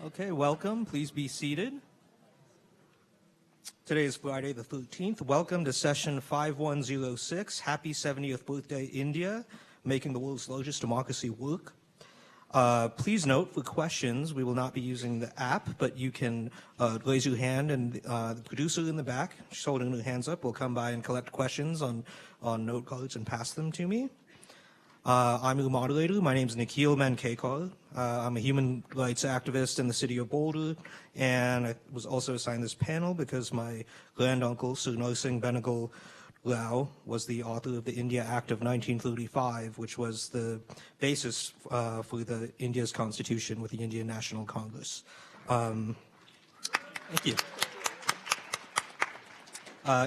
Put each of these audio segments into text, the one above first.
Okay, welcome. Please be seated. Today is Friday the 13th. Welcome to session 5106. Happy 70th birthday, India, making the world's largest democracy work. Please note, for questions, we will not be using the app, but you can raise your hand, and the producer in the back, she's holding her hands up, will come by and collect questions on note cards and pass them to me. I'm your moderator. My name is Nikhil Mankekar. I'm a human rights activist in the city of Boulder, and I was also assigned this panel because my granduncle, Sir Narsingh Benegal Rao, was the author of the India Act of 1935, which was the basis for the India's constitution with the Indian National Congress. Thank you.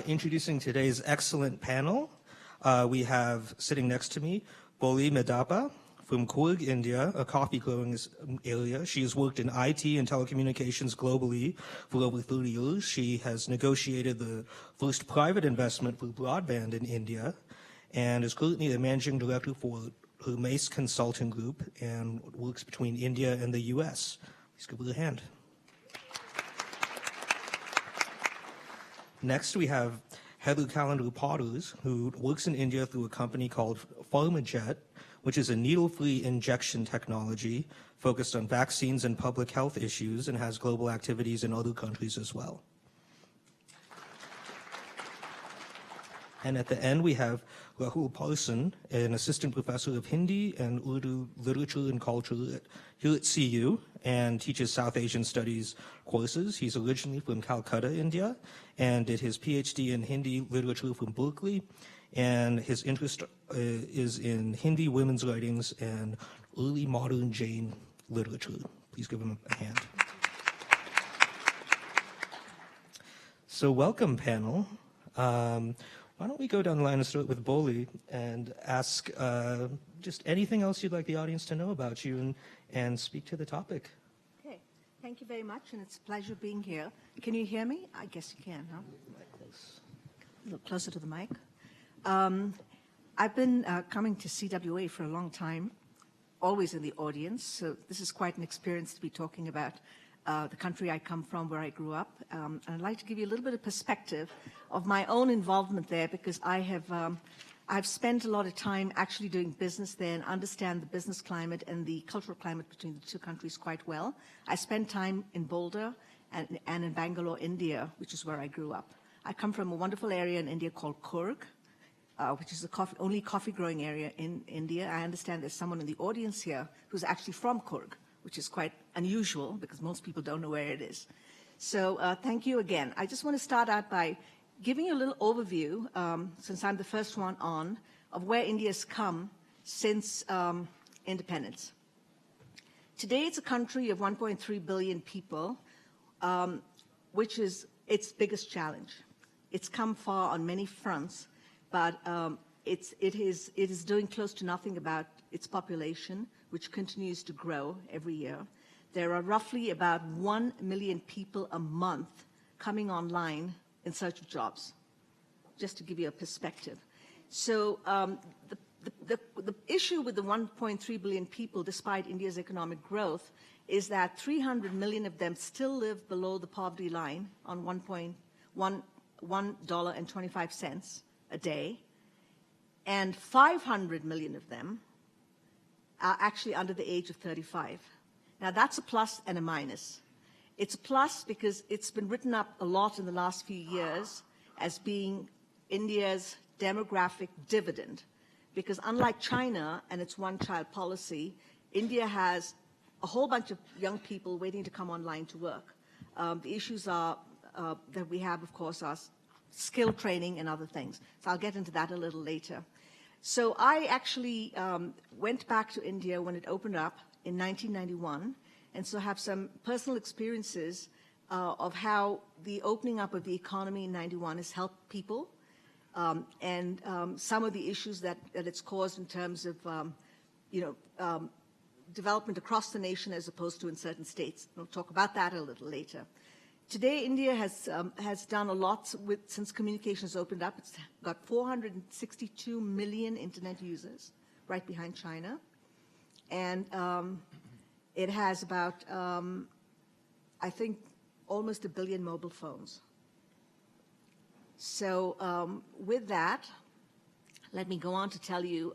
Introducing today's excellent panel, we have sitting next to me Boli Medappa from Coorg, India, a coffee growing area. She has worked in IT and telecommunications globally for over 30 years. She has negotiated the first private investment for broadband in India and is currently the managing director for her MACE Consulting Group and works between India and the US. Please give her a hand. Next, we have Heather Calendar Potters, who works in India through a company called PharmaJet, which is a needle-free injection technology focused on vaccines and public health issues and has global activities in other countries as well. And at the end, we have Rahul Parson, an assistant professor of Hindi and Urdu literature and culture here at CU and teaches South Asian studies courses. He's originally from Calcutta, India, and did his PhD in Hindi literature from Berkeley. And his interest is in Hindi women's writings and early modern Jain literature. Please give him a hand. So welcome, panel. Why don't we go down the line and start with Boli and ask just anything else you'd like the audience to know about you and speak to the topic. Okay, thank you very much, and it's a pleasure being here. Can you hear me? I guess you can, huh? A little closer to the mic. I've been coming to CWA for a long time, always in the audience, so this is quite an experience to be talking about the country I come from, where I grew up. And I'd like to give you a little bit of perspective of my own involvement there, because I've spent a lot of time actually doing business there and understand the business climate and the cultural climate between the two countries quite well. I spent time in Boulder and in Bangalore, India, which is where I grew up. I come from a wonderful area in India called Coorg, which is the only coffee growing area in India. I understand there's someone in the audience here who's actually from Coorg, which is quite unusual because most people don't know where it is. So thank you again. I just want to start out by giving you a little overview, since I'm the first one on, of where India's come since independence. Today it's a country of 1.3 billion people, which is its biggest challenge. It's come far on many fronts, but it is doing close to nothing about its population, which continues to grow every year. There are roughly about 1 million people a month coming online in search of jobs, just to give you a perspective. So the issue with the 1.3 billion people, despite India's economic growth, is that 300 million of them still live below the poverty line on $1.25 a day, and 500 million of them are actually under the age of 35. Now that's a plus and a minus. It's a plus because it's been written up a lot in the last few years as being India's demographic dividend, because unlike China and its one-child policy, India has a whole bunch of young people waiting to come online to work. The issues are that we have, of course, are skill training and other things. So I'll get into that a little later. So I actually went back to India when it opened up in 1991, and so have some personal experiences of how the opening up of the economy in 91 has helped people, and some of the issues that it's caused in terms of development across the nation as opposed to in certain states. We'll talk about that a little later. Today, India has done a lot since communications opened up. It's got 462 million internet users, right behind China. And it has about I think, almost 1 billion mobile phones. So with that, let me go on to tell you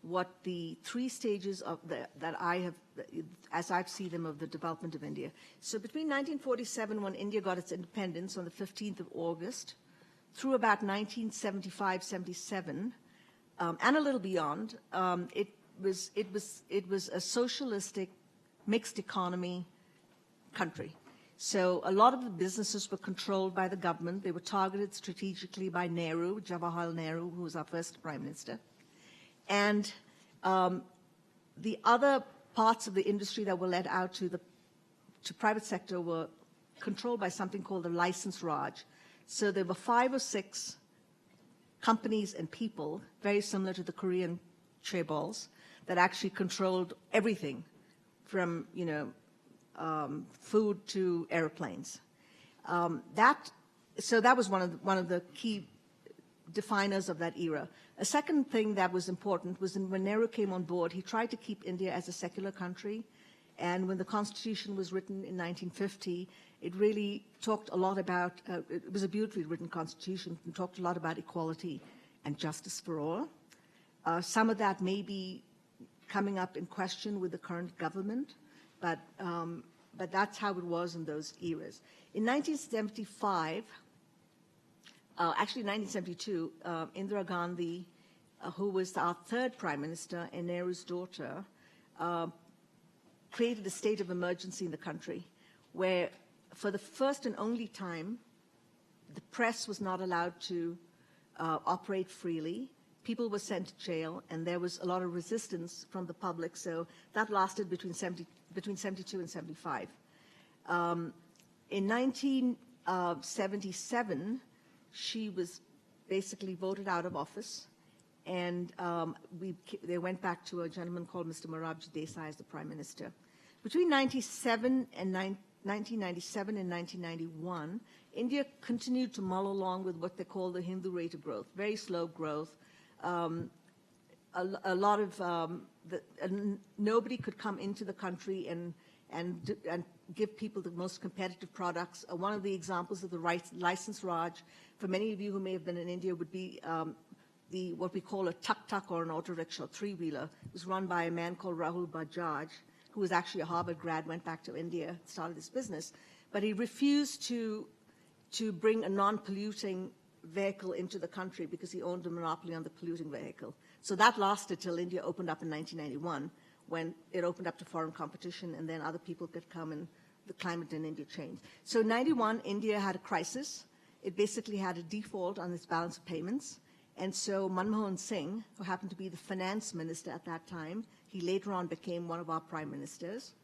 what the 3 stages of that I have, as I see them, of the development of India. So between 1947, when India got its independence on the 15th of August, through about 1975-77, and a little beyond, it was a socialistic, mixed economy country. So a lot of the businesses were controlled by the government. They were targeted strategically by Nehru, Jawaharlal Nehru, who was our first prime minister. And the other parts of the industry that were let out to private sector were controlled by something called the license Raj. So there were 5 or 6 companies and people, very similar to the Korean chaebols, that actually controlled everything from, food to airplanes. So that was one of the key definers of that era. A second thing that was important was when Nehru came on board, he tried to keep India as a secular country. And when the Constitution was written in 1950, it really talked a lot about, it was a beautifully written Constitution and talked a lot about equality and justice for all. Some of that may be coming up in question with the current government, but that's how it was in those eras. In 1975, actually 1972, Indira Gandhi, who was our 3rd prime minister and Nehru's daughter, created a state of emergency in the country where for the first and only time, the press was not allowed to operate freely. People were sent to jail, and there was a lot of resistance from the public. So that lasted between 72 and 75. In 1977, she was basically voted out of office, and they went back to a gentleman called Mr. Morarji Desai as the prime minister. Between 1997 and 1991, India continued to mull along with what they call the Hindu rate of growth, very slow growth. A lot of nobody could come into the country and give people the most competitive products. One of the examples of the license Raj, for many of you who may have been in India, would be what we call a tuk-tuk or an auto rickshaw, 3-wheeler. It was run by a man called Rahul Bajaj, who was actually a Harvard grad, went back to India, started this business. But he refused to bring a non-polluting vehicle into the country because he owned a monopoly on the polluting vehicle. So that lasted till India opened up in 1991, when it opened up to foreign competition, and then other people could come, and the climate in India changed. So in 91, India had a crisis. It basically had a default on its balance of payments. And so Manmohan Singh, who happened to be the finance minister at that time, he later on became one of our prime ministers,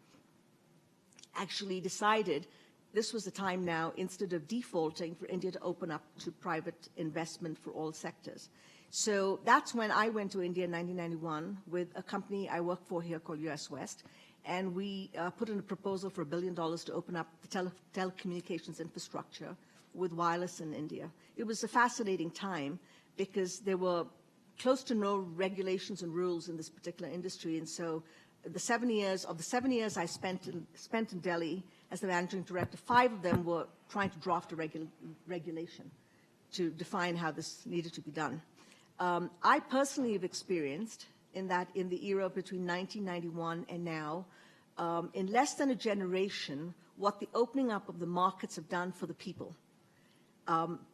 actually decided this was the time now, instead of defaulting, for India to open up to private investment for all sectors. So that's when I went to India in 1991 with a company I work for here called US West, and we put in a proposal for $1 billion to open up the telecommunications infrastructure with wireless in India. It was a fascinating time because there were close to no regulations and rules in this particular industry, and so the 7 years I spent in Delhi as the managing director, 5 of them were trying to draft a regulation to define how this needed to be done. I personally have experienced in the era between 1991 and now, in less than a generation, what the opening up of the markets have done for the people.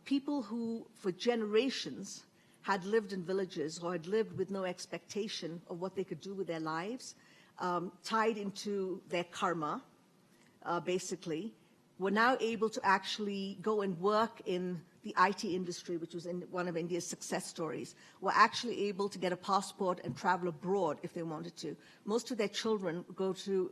People who, for generations, had lived in villages or had lived with no expectation of what they could do with their lives, tied into their karma, basically, were now able to actually go and work in the IT industry, which was one of India's success stories, were actually able to get a passport and travel abroad if they wanted to. Most of their children go to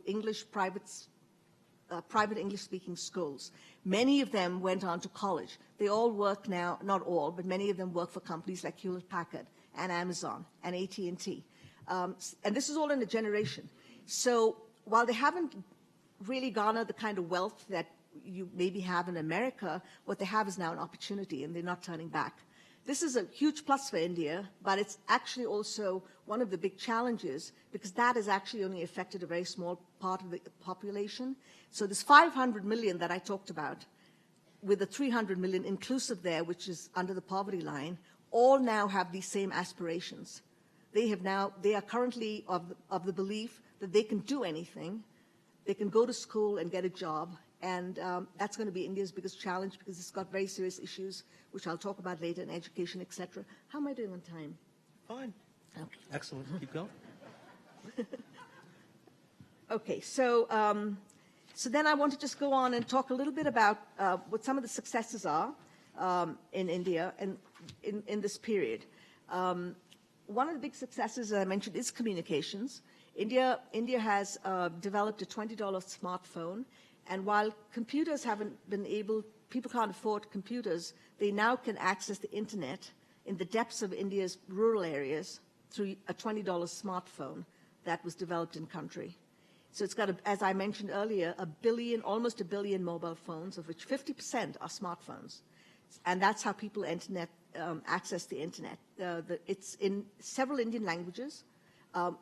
private English-speaking schools. Many of them went on to college. They all work now, not all, but many of them work for companies like Hewlett-Packard and Amazon and AT&T. And this is all in a generation. So while they haven't really garnered the kind of wealth that you maybe have in America, what they have is now an opportunity, and they're not turning back. this is a huge plus for India, but it's actually also one of the big challenges because that has actually only affected a very small part of the population. So this 500 million that I talked about, with the 300 million inclusive there, which is under the poverty line, all now have these same aspirations. They are currently of the belief that they can do anything, they can go to school and get a job, and that's going to be India's biggest challenge because it's got very serious issues, which I'll talk about later in education, etc. How am I doing on time? Fine. Okay. Excellent. Keep going. Okay, so then I want to just go on and talk a little bit about what some of the successes are in India and in this period. One of the big successes that I mentioned is communications. India has developed a $20 smartphone, and while computers haven't been able, people can't afford computers, they now can access the internet in the depths of India's rural areas through a $20 smartphone that was developed in country. So it's got, as I mentioned earlier, almost a billion mobile phones, of which 50% are smartphones. And that's how people access the internet. It's in several Indian languages.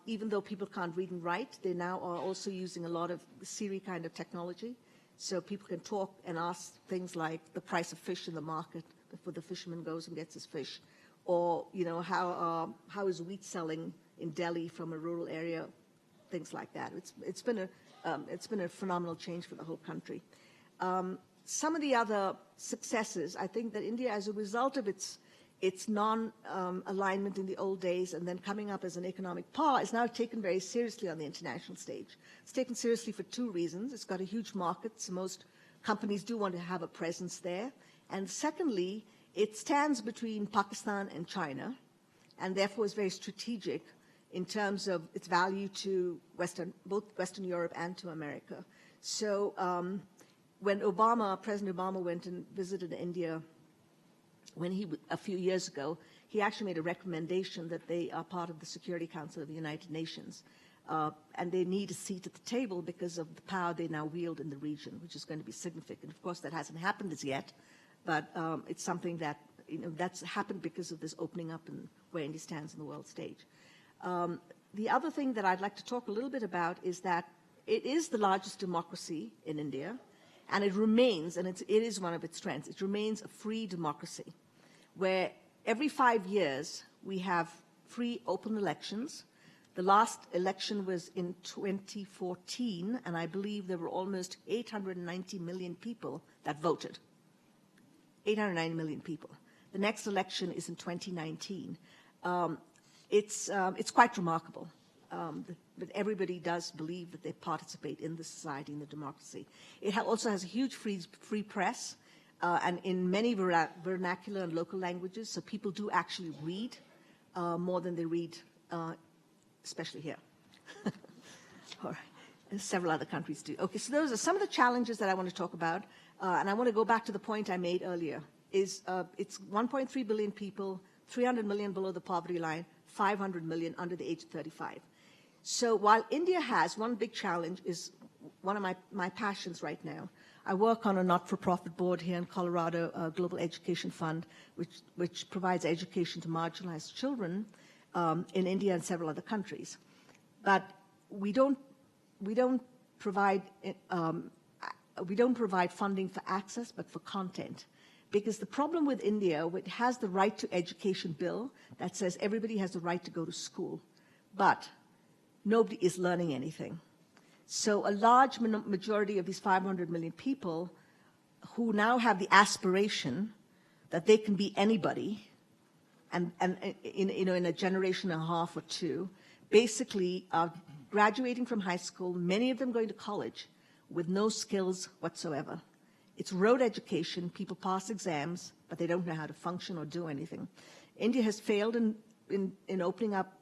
Even though people can't read and write, they now are also using a lot of Siri kind of technology. So people can talk and ask things like the price of fish in the market before the fisherman goes and gets his fish. Or, how is wheat selling in Delhi from a rural area, things like that. It's been a phenomenal change for the whole country. Some of the other successes, I think that India, as a result of its non-alignment in the old days and then coming up as an economic power, is now taken very seriously on the international stage. It's taken seriously for two reasons. It's got a huge market, so most companies do want to have a presence there. And secondly, it stands between Pakistan and China, and therefore is very strategic in terms of its value to both Western Europe and to America. So when President Obama went and visited India a few years ago, he actually made a recommendation that they are part of the Security Council of the United Nations. And they need a seat at the table because of the power they now wield in the region, which is going to be significant. Of course, that hasn't happened as yet, but it's something that, that's happened because of this opening up and where India stands in the world stage. The other thing that I'd like to talk a little bit about is that it is the largest democracy in India, and it remains, and it is one of its strengths, it remains a free democracy, where every 5 years we have free, open elections. The last election was in 2014, and I believe there were almost 890 million people that voted. 890 million people. The next election is in 2019. It's quite remarkable that everybody does believe that they participate in the society and the democracy. It also has a huge free press, and in many vernacular and local languages, so people do actually read more than they read, especially here. All right. And several other countries do. Okay, so those are some of the challenges that I want to talk about, and I want to go back to the point I made earlier. It's 1.3 billion people, 300 million below the poverty line, 500 million under the age of 35. So while India has one big challenge, is one of my passions right now. I work on a not-for-profit board here in Colorado, a Global Education Fund, which provides education to marginalized children in India and several other countries. But we don't provide funding for access, but for content. Because the problem with India, it has the right to education bill that says everybody has the right to go to school, but nobody is learning anything. So a large majority of these 500 million people who now have the aspiration that they can be anybody, and in a generation and a half or two, basically are graduating from high school, many of them going to college, with no skills whatsoever. It's rote education. People pass exams, but they don't know how to function or do anything. India has failed in opening up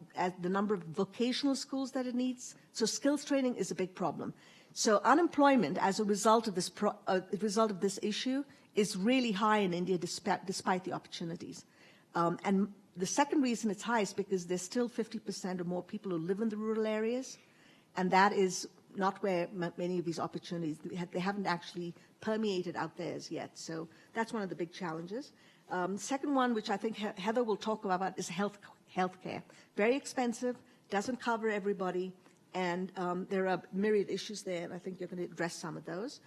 the number of vocational schools that it needs. So skills training is a big problem. So unemployment as a result of this issue is really high in India despite the opportunities. And the second reason it's high is because there's still 50% or more people who live in the rural areas, and that is not where many of these opportunities, they haven't actually permeated out there as yet. So that's one of the big challenges. Second one, which I think Heather will talk about, is healthcare. Very expensive, doesn't cover everybody, and there are myriad issues there, and I think you're going to address some of those.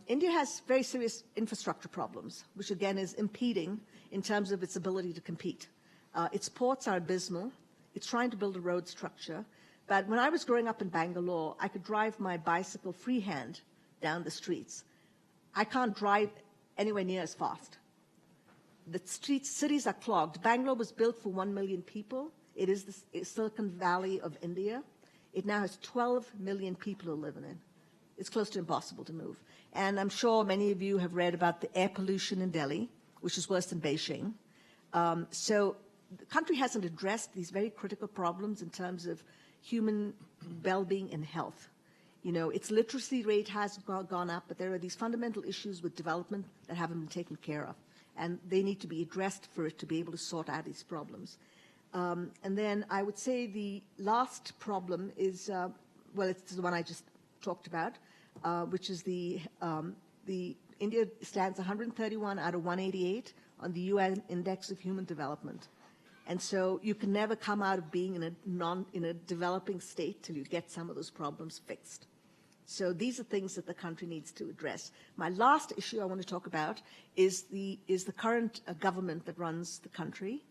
India has very serious infrastructure problems, which again is impeding in terms of its ability to compete. Its ports are abysmal. It's trying to build a road structure. But when I was growing up in Bangalore, I could drive my bicycle freehand down the streets. I can't drive anywhere near as fast. The cities are clogged. Bangalore was built for 1 million people. It is the Silicon Valley of India. It now has 12 million people who live in it. It's close to impossible to move. And I'm sure many of you have read about the air pollution in Delhi, which is worse than Beijing. So the country hasn't addressed these very critical problems in terms of human well-being and health. You know, its literacy rate has gone up, but there are these fundamental issues with development that haven't been taken care of. And they need to be addressed for it to be able to sort out these problems. And then I would say the last problem is, well, it's the one I just talked about, which is the India stands 131 out of 188 on the UN Index of Human Development. And so you can never come out of being in a developing state till you get some of those problems fixed. So these are things that the country needs to address. My last issue I want to talk about is the current government that runs the country,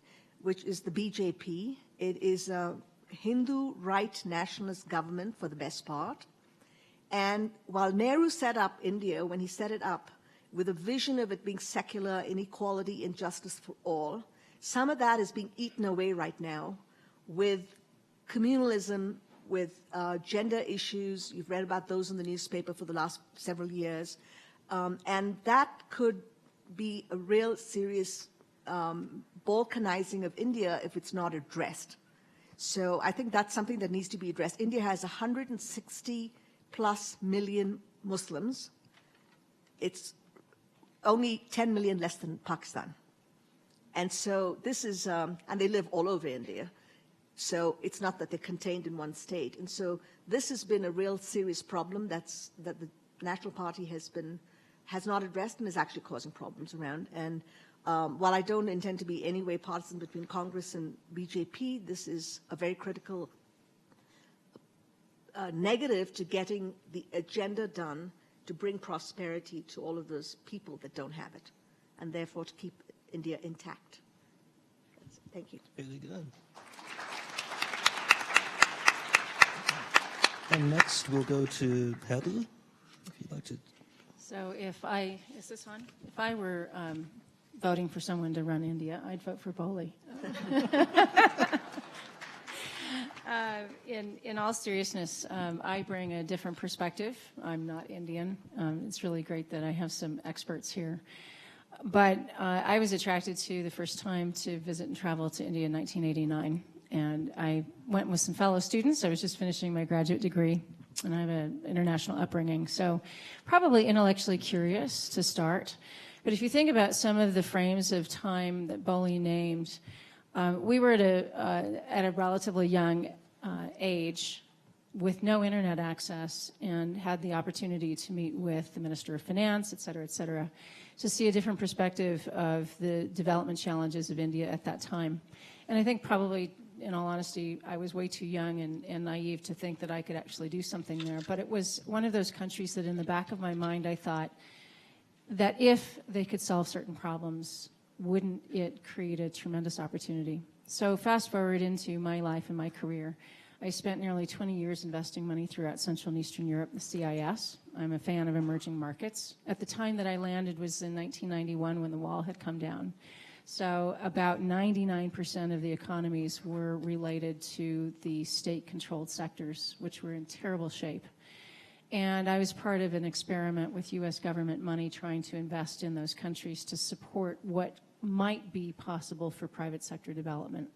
which is the BJP. It is a Hindu right nationalist government for the best part. And while Nehru set up India, when he set it up with a vision of it being secular, inequality, and justice for all, some of that is being eaten away right now with communalism, with gender issues. You've read about those in the newspaper for the last several years. And that could be a real serious balkanizing of India if it's not addressed. So I think that's something that needs to be addressed. India has 160 plus million Muslims. It's only 10 million less than Pakistan. And so this is, and they live all over India. So it's not that they're contained in one state. And so this has been a real serious problem that the National Party has not addressed and is actually causing problems around. And while I don't intend to be any way partisan between Congress and BJP, this is a very critical negative to getting the agenda done to bring prosperity to all of those people that don't have it, and therefore to keep India intact. Thank you. Really good. And next we'll go to Heather, if you'd like to. So is this on? If I were voting for someone to run India, I'd vote for Boli. In all seriousness, I bring a different perspective. I'm not Indian. It's really great that I have some experts here. But I was attracted to the first time to visit and travel to India in 1989. And I went with some fellow students. I was just finishing my graduate degree, and I have an international upbringing. So probably intellectually curious to start. But if you think about some of the frames of time that Boli named, we were at a relatively young age with no internet access and had the opportunity to meet with the Minister of Finance, et cetera, to see a different perspective of the development challenges of India at that time. And I think probably, in all honesty, I was way too young and naive to think that I could actually do something there. But it was one of those countries that in the back of my mind I thought that if they could solve certain problems, wouldn't it create a tremendous opportunity? So fast forward into my life and my career. I spent nearly 20 years investing money throughout Central and Eastern Europe, the CIS. I'm a fan of emerging markets. At the time that I landed was in 1991 when the wall had come down. So about 99% of the economies were related to the state-controlled sectors, which were in terrible shape. And I was part of an experiment with U.S. government money trying to invest in those countries to support what might be possible for private sector development.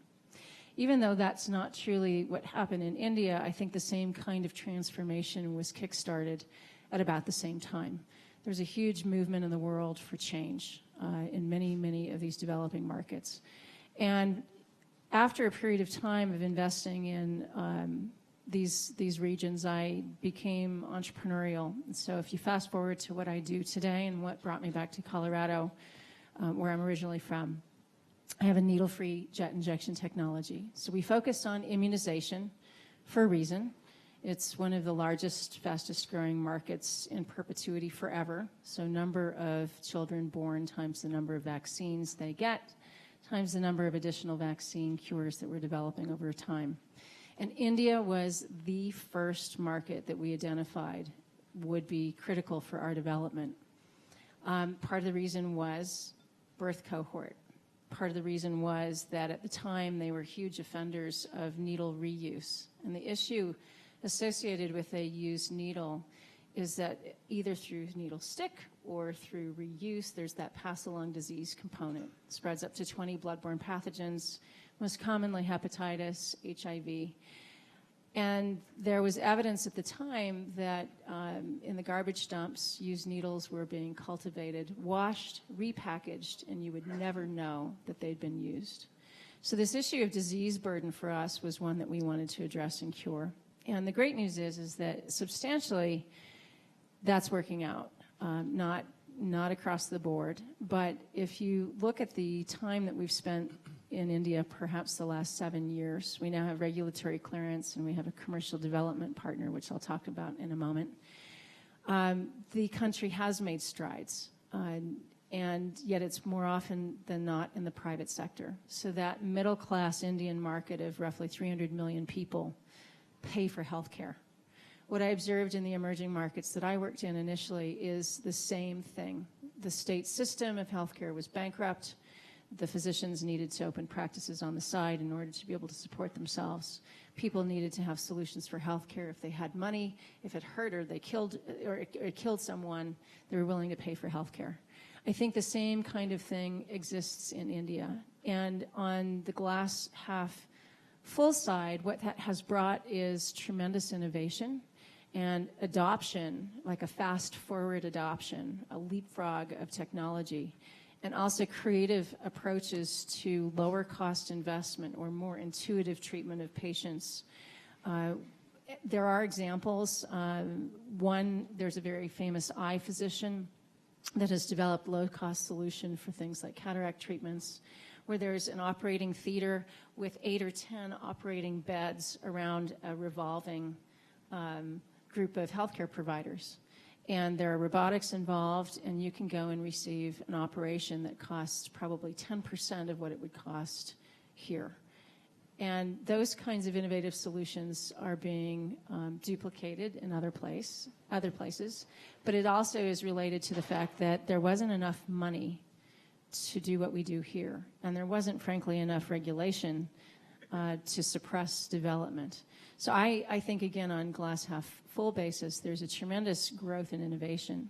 Even though that's not truly what happened in India, I think the same kind of transformation was kickstarted at about the same time. There's a huge movement in the world for change in many, many of these developing markets. And after a period of time of investing in these regions, I became entrepreneurial. So if you fast forward to what I do today and what brought me back to Colorado, where I'm originally from. I have a needle-free jet injection technology. So we focus on immunization for a reason. It's one of the largest, fastest growing markets in perpetuity forever. So number of children born times the number of vaccines they get, times the number of additional vaccine cures that we're developing over time. And India was the first market that we identified would be critical for our development. Part of the reason was birth cohort. Part of the reason was that at the time they were huge offenders of needle reuse. And the issue associated with a used needle is that either through needle stick or through reuse, there's that pass-along disease component. It spreads up to 20 bloodborne pathogens, most commonly hepatitis, HIV. And there was evidence at the time that in the garbage dumps, used needles were being cultivated, washed, repackaged, and you would never know that they'd been used. So this issue of disease burden for us was one that we wanted to address and cure. And the great news is that substantially that's working out, not across the board. But if you look at the time that we've spent in India, perhaps the last 7 years, we now have regulatory clearance and we have a commercial development partner, which I'll talk about in a moment. The country has made strides, and yet it's more often than not in the private sector. So that middle-class Indian market of roughly 300 million people pay for health care. What I observed in the emerging markets that I worked in initially is the same thing. The state system of healthcare was bankrupt. The physicians needed to open practices on the side in order to be able to support themselves. People needed to have solutions for healthcare if they had money. If it hurt or they killed or it killed someone, they were willing to pay for healthcare. I think the same kind of thing exists in India. And on the glass half full side, what that has brought is tremendous innovation and adoption, like a fast-forward adoption, a leapfrog of technology, and also creative approaches to lower cost investment or more intuitive treatment of patients. There are examples. One, there's a very famous eye physician that has developed low-cost solution for things like cataract treatments, where there's an operating theater with 8 or 10 operating beds around a revolving group of healthcare providers. And there are robotics involved, and you can go and receive an operation that costs probably 10% of what it would cost here. And those kinds of innovative solutions are being duplicated in other places. But it also is related to the fact that there wasn't enough money to do what we do here. And there wasn't, frankly, enough regulation to suppress development. So I think, again, on glass half full basis, there's a tremendous growth in innovation.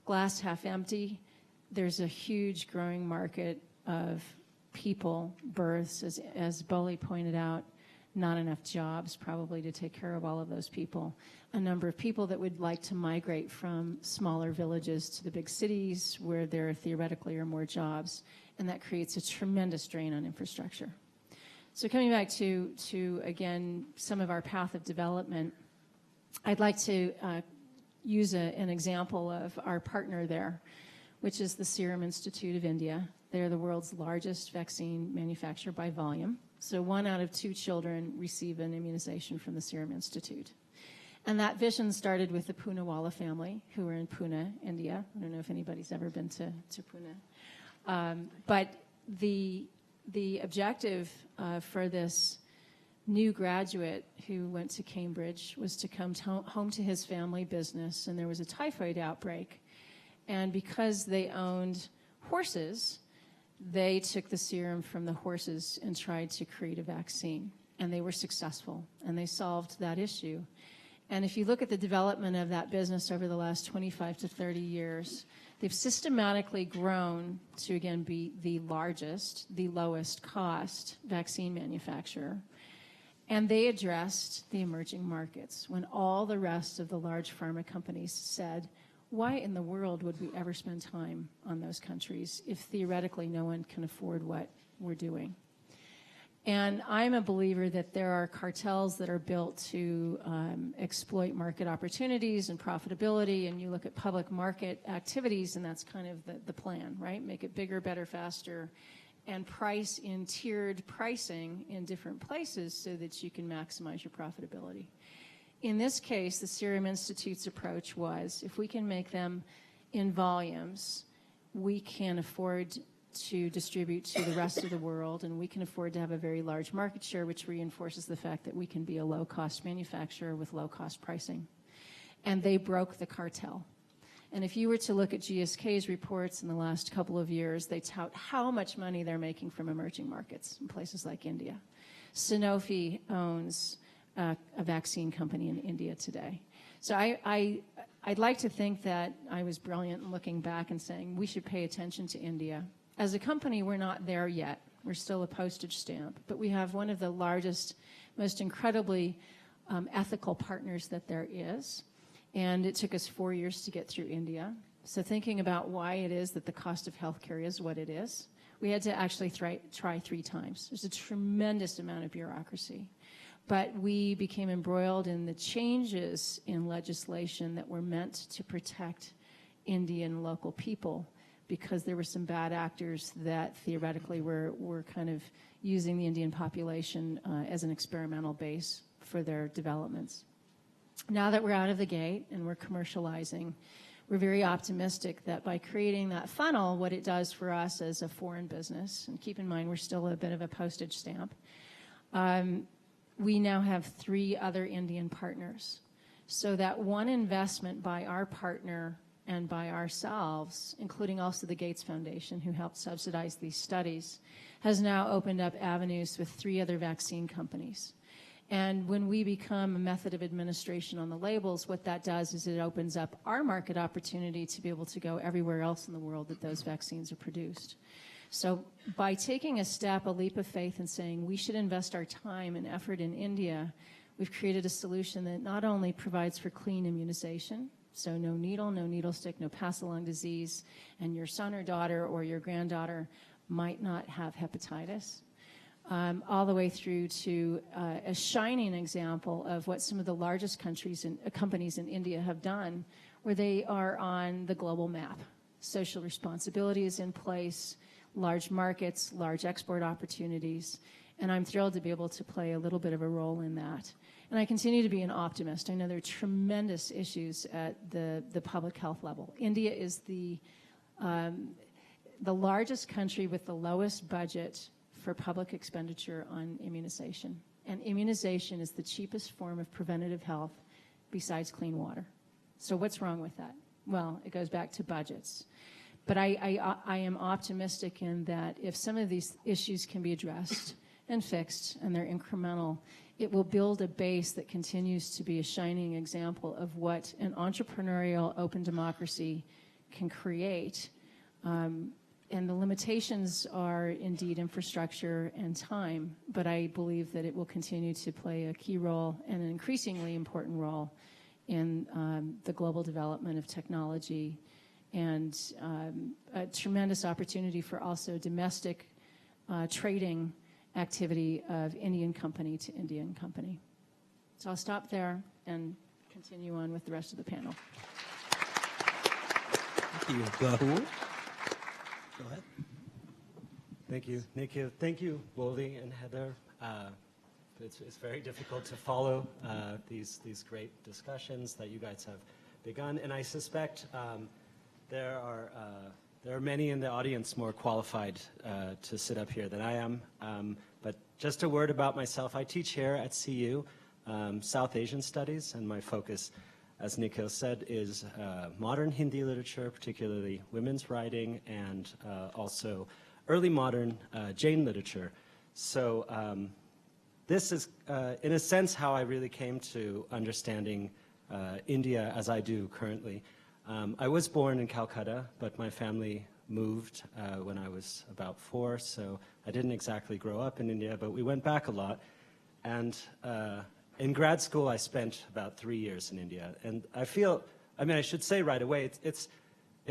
Glass half empty, there's a huge growing market of people, births, as Bolly pointed out, not enough jobs probably to take care of all of those people. A number of people that would like to migrate from smaller villages to the big cities where there theoretically are more jobs, and that creates a tremendous drain on infrastructure. So coming back to again, some of our path of development, I'd like to use an example of our partner there, which is the Serum Institute of India. They're the world's largest vaccine manufacturer by volume. So 1 out of 2 children receive an immunization from the Serum Institute. And that vision started with the Poonawalla family, who were in Pune, India. I don't know if anybody's ever been to Pune. But the objective for this new graduate who went to Cambridge was to come home to his family business, and there was a typhoid outbreak. And because they owned horses, they took the serum from the horses and tried to create a vaccine. And they were successful, and they solved that issue. And if you look at the development of that business over the last 25 to 30 years, they've systematically grown to, again, be the largest, the lowest cost vaccine manufacturer. And they addressed the emerging markets when all the rest of the large pharma companies said, why in the world would we ever spend time on those countries if theoretically no one can afford what we're doing? And I'm a believer that there are cartels that are built to exploit market opportunities and profitability, and you look at public market activities, and that's kind of the plan, right? Make it bigger, better, faster, and price in tiered pricing in different places so that you can maximize your profitability. In this case, the Serum Institute's approach was, if we can make them in volumes, we can afford to distribute to the rest of the world, and we can afford to have a very large market share, which reinforces the fact that we can be a low-cost manufacturer with low-cost pricing. And they broke the cartel. And if you were to look at GSK's reports in the last couple of years, they tout how much money they're making from emerging markets in places like India. Sanofi owns a vaccine company in India today. So I'd like to think that I was brilliant in looking back and saying we should pay attention to India. As a company, we're not there yet. We're still a postage stamp. But we have one of the largest, most incredibly ethical partners that there is. And it took us 4 years to get through India. So thinking about why it is that the cost of healthcare is what it is, we had to actually try 3 times. There's a tremendous amount of bureaucracy. But we became embroiled in the changes in legislation that were meant to protect Indian local people, because there were some bad actors that theoretically were kind of using the Indian population as an experimental base for their developments. Now that we're out of the gate and we're commercializing, we're very optimistic that by creating that funnel, what it does for us as a foreign business, and keep in mind we're still a bit of a postage stamp, we now have 3 other Indian partners. So that one investment by our partner and by ourselves, including also the Gates Foundation, who helped subsidize these studies, has now opened up avenues with 3 other vaccine companies. And when we become a method of administration on the labels, what that does is it opens up our market opportunity to be able to go everywhere else in the world that those vaccines are produced. So by taking a step, a leap of faith, and saying we should invest our time and effort in India, we've created a solution that not only provides for clean immunization, so no needle, no needle stick, no pass-along disease, and your son or daughter or your granddaughter might not have hepatitis, all the way through to a shining example of what some of the largest companies in India have done, where they are on the global map. Social responsibility is in place, large markets, large export opportunities, and I'm thrilled to be able to play a little bit of a role in that. And I continue to be an optimist. I know there are tremendous issues at the public health level. India is the largest country with the lowest budget for public expenditure on immunization. And immunization is the cheapest form of preventative health besides clean water. So what's wrong with that? Well, it goes back to budgets. But I am optimistic in that if some of these issues can be addressed and fixed, and they're incremental, it will build a base that continues to be a shining example of what an entrepreneurial open democracy can create. And the limitations are indeed infrastructure and time, but I believe that it will continue to play a key role and an increasingly important role in the global development of technology, and a tremendous opportunity for also domestic trading activity of Indian company to Indian company. So I'll stop there and continue on with the rest of the panel. Thank you. Rahul? Go ahead. Thank you, Nikhil. Thank you, Woli and Heather. It's very difficult to follow these great discussions that you guys have begun, and I suspect there are many in the audience more qualified to sit up here than I am. But just a word about myself. I teach here at CU South Asian Studies, and my focus, as Nikhil said, is modern Hindi literature, particularly women's writing, and also early modern Jain literature. So this is, in a sense, how I really came to understanding India as I do currently. I was born in Calcutta, but my family moved when I was about 4, so I didn't exactly grow up in India, but we went back a lot. And in grad school, I spent about 3 years in India. And I should say right away, it's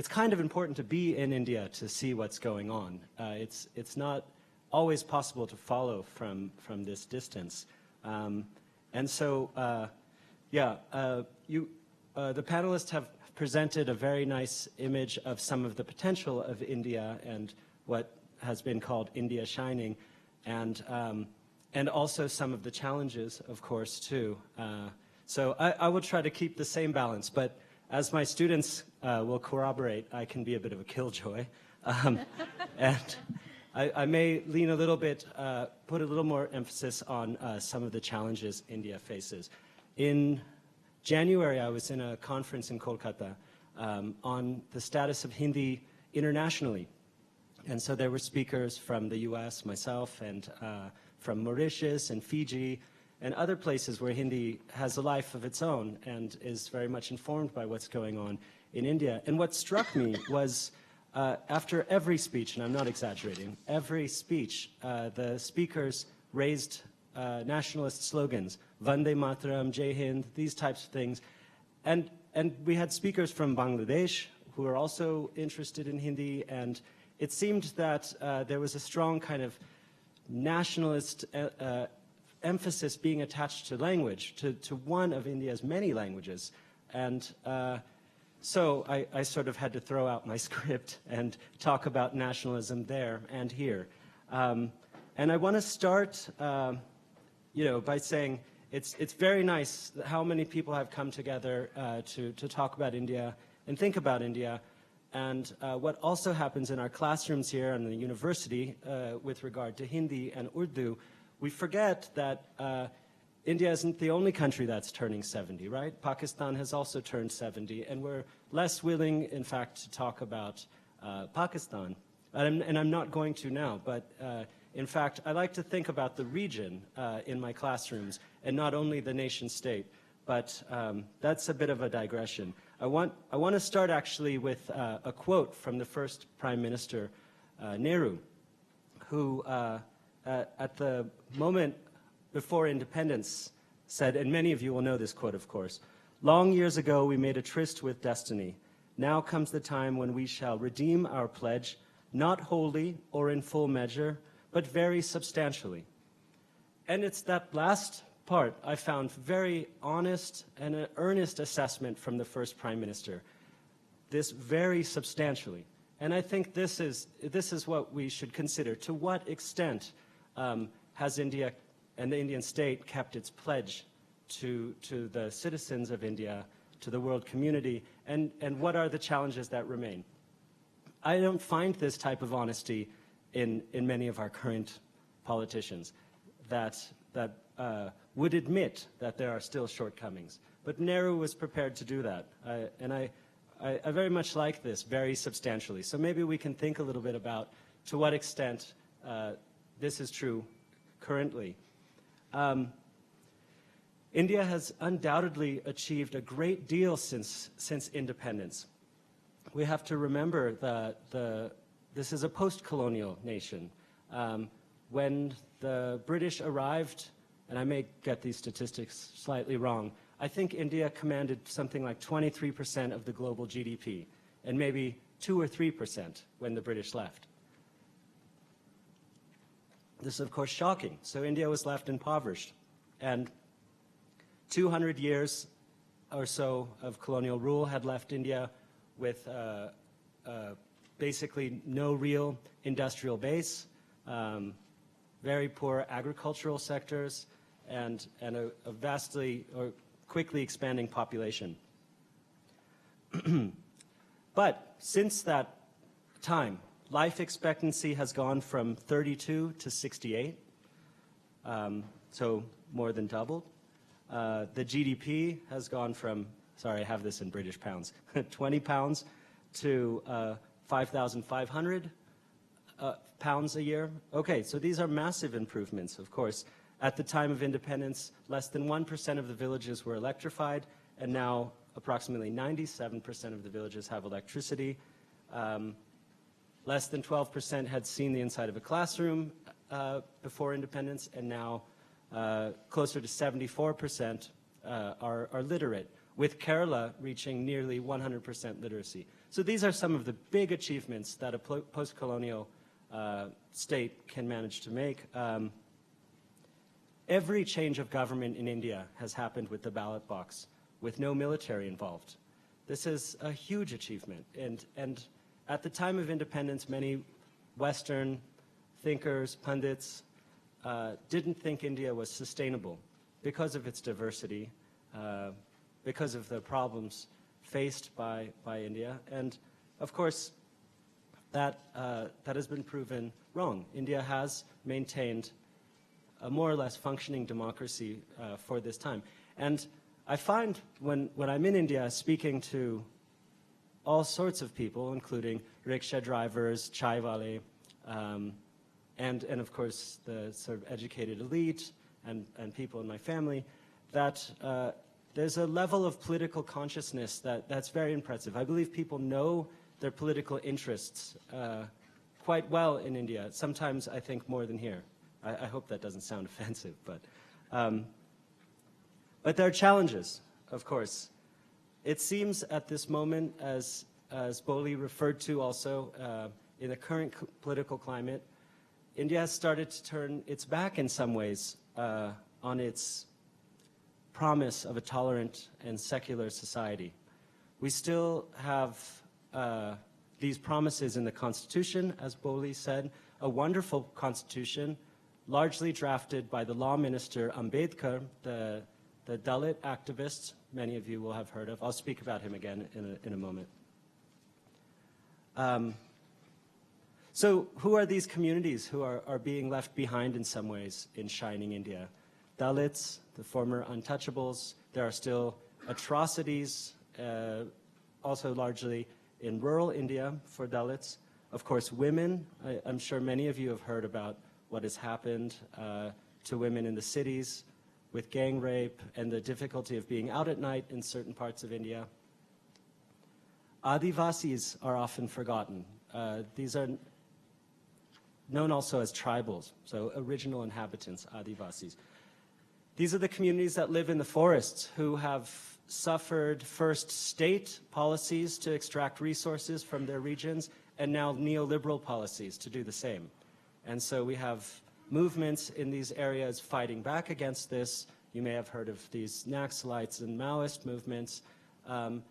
kind of important to be in India to see what's going on. It's not always possible to follow from this distance. And so, the panelists have presented a very nice image of some of the potential of India and what has been called India shining, and also some of the challenges, of course, too. So I will try to keep the same balance, but as my students will corroborate, I can be a bit of a killjoy. And I may lean a little bit, put a little more emphasis on some of the challenges India faces. In January, I was in a conference in Kolkata on the status of Hindi internationally. And so there were speakers from the US, myself, and from Mauritius and Fiji, and other places where Hindi has a life of its own and is very much informed by what's going on in India. And what struck me was after every speech, and I'm not exaggerating, every speech, the speakers raised nationalist slogans, Vande Mataram, Jai Hind, these types of things. And we had speakers from Bangladesh who were also interested in Hindi, and it seemed that there was a strong kind of nationalist emphasis being attached to language, to one of India's many languages. And so I sort of had to throw out my script and talk about nationalism there and here. And I want to start, by saying it's very nice how many people have come together to talk about India and think about India. And what also happens in our classrooms here and the university with regard to Hindi and Urdu, we forget that India isn't the only country that's turning 70, right? Pakistan has also turned 70, and we're less willing, in fact, to talk about Pakistan. And I'm not going to now, but in fact, I like to think about the region in my classrooms, and not only the nation state. But that's a bit of a digression. I want to start actually with a quote from the first Prime Minister, Nehru, who at the moment before independence said, and many of you will know this quote, of course, "Long years ago we made a tryst with destiny. Now comes the time when we shall redeem our pledge, not wholly or in full measure, but very substantially." And it's that last part I found very honest and an earnest assessment from the first Prime Minister, this very substantially. And I think this is what we should consider. To what extent has India and the Indian state kept its pledge to the citizens of India, to the world community, and what are the challenges that remain? I don't find this type of honesty in many of our current politicians that would admit that there are still shortcomings. But Nehru was prepared to do that. And I very much like this, very substantially. So maybe we can think a little bit about to what extent this is true currently. India has undoubtedly achieved a great deal since independence. We have to remember that this is a post-colonial nation. When the British arrived, and I may get these statistics slightly wrong, I think India commanded something like 23% of the global GDP, and maybe 2 or 3% when the British left. This is, of course, shocking. So India was left impoverished. And 200 years or so of colonial rule had left India with basically no real industrial base, very poor agricultural sectors, and a vastly or quickly expanding population. But since that time, life expectancy has gone from 32 to 68, so more than doubled. The GDP has gone from, sorry, I have this in British pounds, 20 pounds to 5,500 pounds a year. Okay, so these are massive improvements, of course. At the time of independence, less than 1% of the villages were electrified, and now approximately 97% of the villages have electricity. Less than 12% had seen the inside of a classroom before independence, and now closer to 74% are literate, with Kerala reaching nearly 100% literacy. So these are some of the big achievements that a post-colonial state can manage to make. Every change of government in India has happened with the ballot box, with no military involved. This is a huge achievement. And at the time of independence, many Western thinkers, pundits, didn't think India was sustainable because of its diversity, because of the problems faced by India. And of course, that has been proven wrong. India has maintained a more or less functioning democracy for this time. And I find when I'm in India speaking to all sorts of people, including rickshaw drivers, chai wale, and of course the sort of educated elite and people in my family, that there's a level of political consciousness that's very impressive. I believe people know their political interests quite well in India, sometimes I think more than here. I hope that doesn't sound offensive, but there are challenges, of course. It seems at this moment, as Boli referred to also, in the current political climate, India has started to turn its back in some ways on its promise of a tolerant and secular society. We still have these promises in the Constitution, as Boli said, a wonderful Constitution, largely drafted by the law minister Ambedkar, the Dalit activist many of you will have heard of. I'll speak about him again in a moment. So who are these communities who are being left behind in some ways in shining India? Dalits, the former untouchables. There are still atrocities, also largely in rural India for Dalits. Of course, women. I'm sure many of you have heard about what has happened to women in the cities with gang rape and the difficulty of being out at night in certain parts of India. Adivasis are often forgotten. These are known also as tribals, so original inhabitants, Adivasis. These are the communities that live in the forests who have suffered first state policies to extract resources from their regions and now neoliberal policies to do the same. And so we have movements in these areas fighting back against this. You may have heard of these Naxalites and Maoist movements. And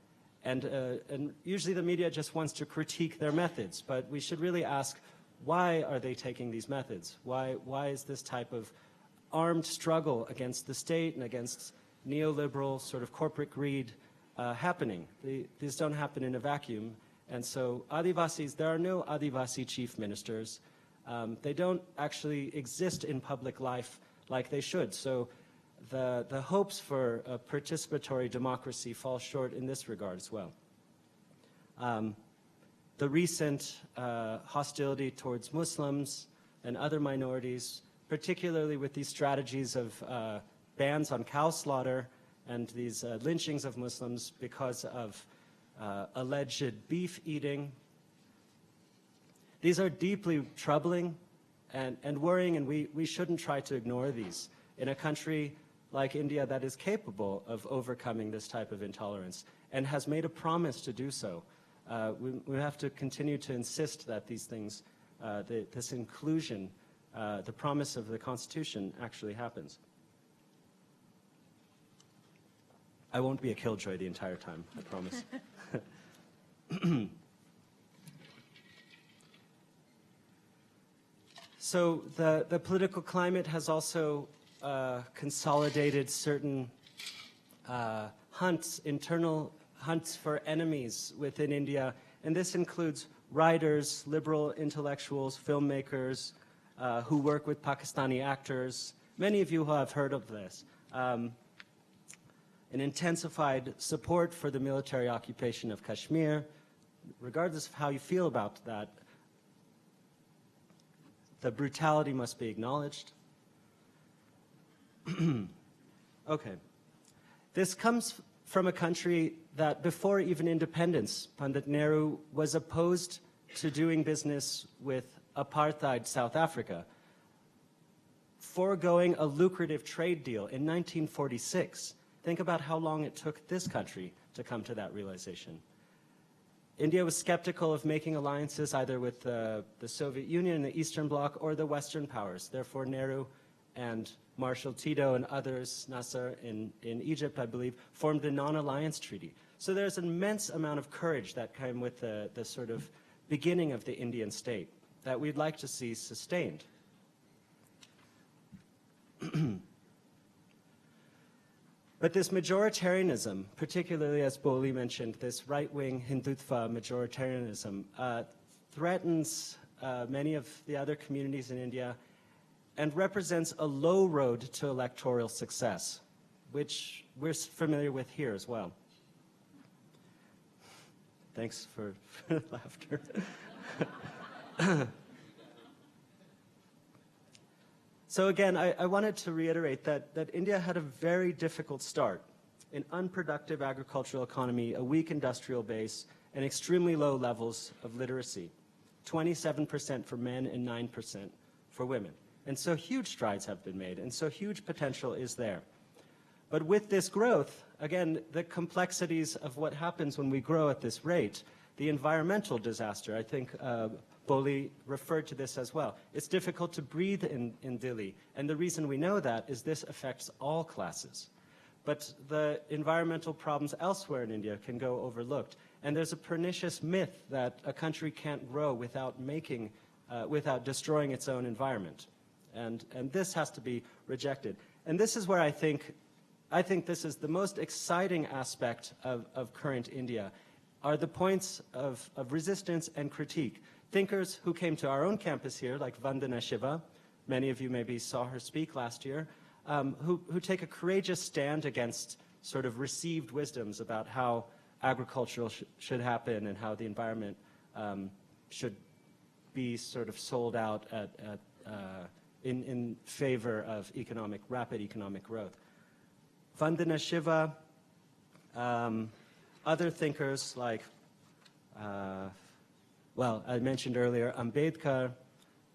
usually the media just wants to critique their methods, but we should really ask, why are they taking these methods? Why is this type of armed struggle against the state and against neoliberal sort of corporate greed happening? These don't happen in a vacuum. And so Adivasis, there are no Adivasi chief ministers. They don't actually exist in public life like they should. So the hopes for a participatory democracy fall short in this regard as well. The recent hostility towards Muslims and other minorities, particularly with these strategies of bans on cow slaughter and these lynchings of Muslims because of alleged beef eating. These are deeply troubling and worrying, and we shouldn't try to ignore these in a country like India that is capable of overcoming this type of intolerance and has made a promise to do so. We have to continue to insist that these things, this inclusion, the promise of the Constitution actually happens. I won't be a killjoy the entire time, I promise. So the political climate has also consolidated certain internal hunts for enemies within India, and this includes writers, liberal intellectuals, filmmakers who work with Pakistani actors. Many of you have heard of this. An intensified support for the military occupation of Kashmir. Regardless of how you feel about that, the brutality must be acknowledged. Okay. This comes from a country that before even independence, Pandit Nehru was opposed to doing business with apartheid South Africa, foregoing a lucrative trade deal in 1946. Think about how long it took this country to come to that realization. India was skeptical of making alliances either with the Soviet Union, the Eastern Bloc, or the Western powers. Therefore, Nehru and Marshal Tito and others, Nasser in Egypt, I believe, formed the non-alliance treaty. So there's an immense amount of courage that came with the sort of beginning of the Indian state that we'd like to see sustained. But this majoritarianism, particularly as Boli mentioned, this right-wing Hindutva majoritarianism threatens many of the other communities in India and represents a low road to electoral success, which we're familiar with here as well. Thanks for laughter. So again, I wanted to reiterate that India had a very difficult start. An unproductive agricultural economy, a weak industrial base, and extremely low levels of literacy. 27% for men and 9% for women. And so huge strides have been made, and so huge potential is there. But with this growth, again, the complexities of what happens when we grow at this rate, the environmental disaster, I think Boli referred to this as well. It's difficult to breathe in Delhi, and the reason we know that is this affects all classes. But the environmental problems elsewhere in India can go overlooked. And there's a pernicious myth that a country can't grow without without destroying its own environment. And this has to be rejected. And this is where I think this is the most exciting aspect of current India, are the points of resistance and critique. Thinkers who came to our own campus here, like Vandana Shiva, many of you maybe saw her speak last year, who take a courageous stand against sort of received wisdoms about how agriculture should happen and how the environment should be sort of sold out in favor of rapid economic growth. Vandana Shiva, other thinkers like, well, I mentioned earlier, Ambedkar,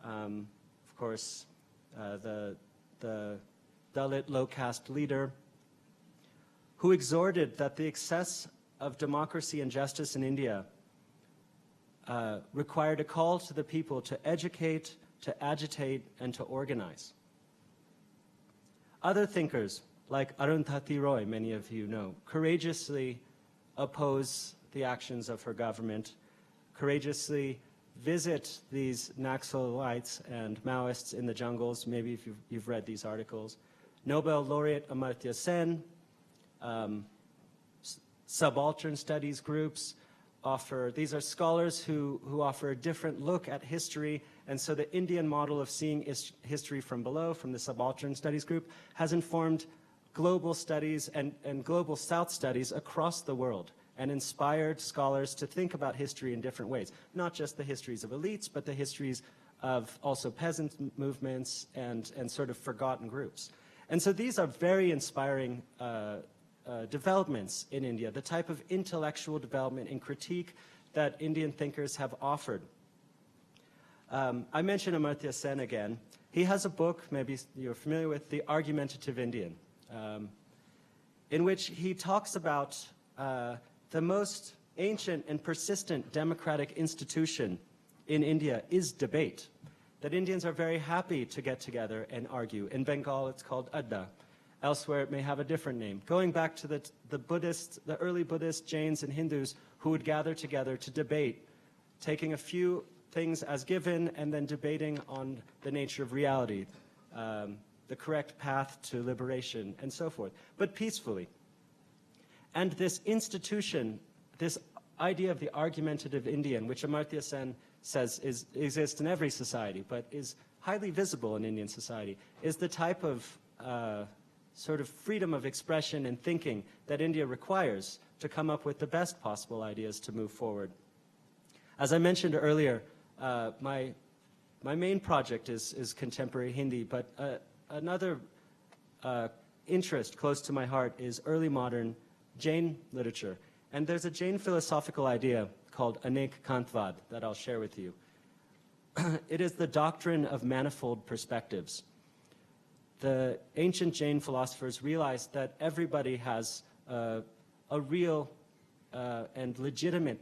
of course, the Dalit low-caste leader, who exhorted that the excess of democracy and justice in India required a call to the people to educate, to agitate, and to organize. Other thinkers, like Arundhati Roy, many of you know, courageously oppose the actions of her government, courageously visit these Naxalites and Maoists in the jungles. Maybe if you've read these articles. Nobel laureate Amartya Sen, subaltern studies groups these are scholars who offer a different look at history, and so the Indian model of seeing history from below, from the subaltern studies group, has informed global studies and global South studies across the world, and inspired scholars to think about history in different ways. Not just the histories of elites, but the histories of also peasant movements and sort of forgotten groups. And so these are very inspiring developments in India, the type of intellectual development and critique that Indian thinkers have offered. I mentioned Amartya Sen again. He has a book, maybe you're familiar with, The Argumentative Indian, in which he talks about the most ancient and persistent democratic institution in India is debate. That Indians are very happy to get together and argue. In Bengal, it's called Adda. Elsewhere, it may have a different name. Going back to the early Buddhists, Jains, and Hindus who would gather together to debate, taking a few things as given and then debating on the nature of reality, the correct path to liberation, and so forth, but peacefully. And this institution, this idea of the argumentative Indian, which Amartya Sen says exists in every society, but is highly visible in Indian society, is the type of sort of freedom of expression and thinking that India requires to come up with the best possible ideas to move forward. As I mentioned earlier, my main project is contemporary Hindi, but another interest close to my heart is early modern Jain literature. And there's a Jain philosophical idea called Anek Kantvad that I'll share with you. It is the doctrine of manifold perspectives. The ancient Jain philosophers realized that everybody has a real and legitimate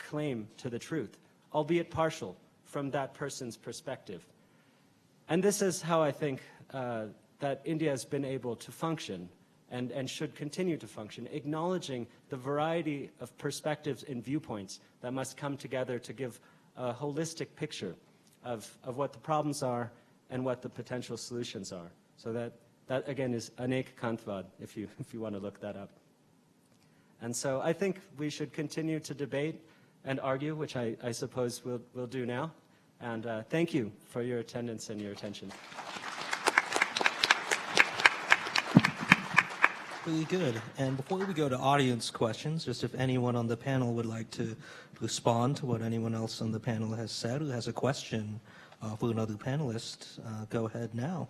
claim to the truth, albeit partial, from that person's perspective. And this is how I think that India has been able to function and should continue to function, acknowledging the variety of perspectives and viewpoints that must come together to give a holistic picture of what the problems are and what the potential solutions are. So that again is Anek Kantvad, if you want to look that up. And so I think we should continue to debate and argue, which I suppose we'll do now. And thank you for your attendance and your attention. Really good. And before we go to audience questions, just if anyone on the panel would like to respond to what anyone else on the panel has said, who has a question for another panelist, go ahead now.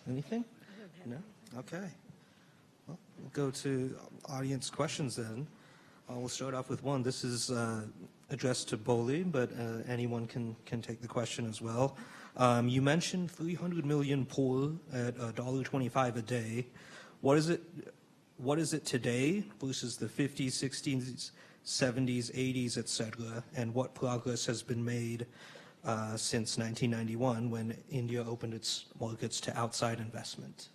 Anything? No? Okay. Well, we'll go to audience questions then. We'll start off with one. This is addressed to Boli, but anyone can take the question as well. You mentioned 300 million poor at $1.25 a day. What is it today versus the 50s, 60s, 70s, 80s, etc., and what progress has been made since 1991 when India opened its markets to outside investment?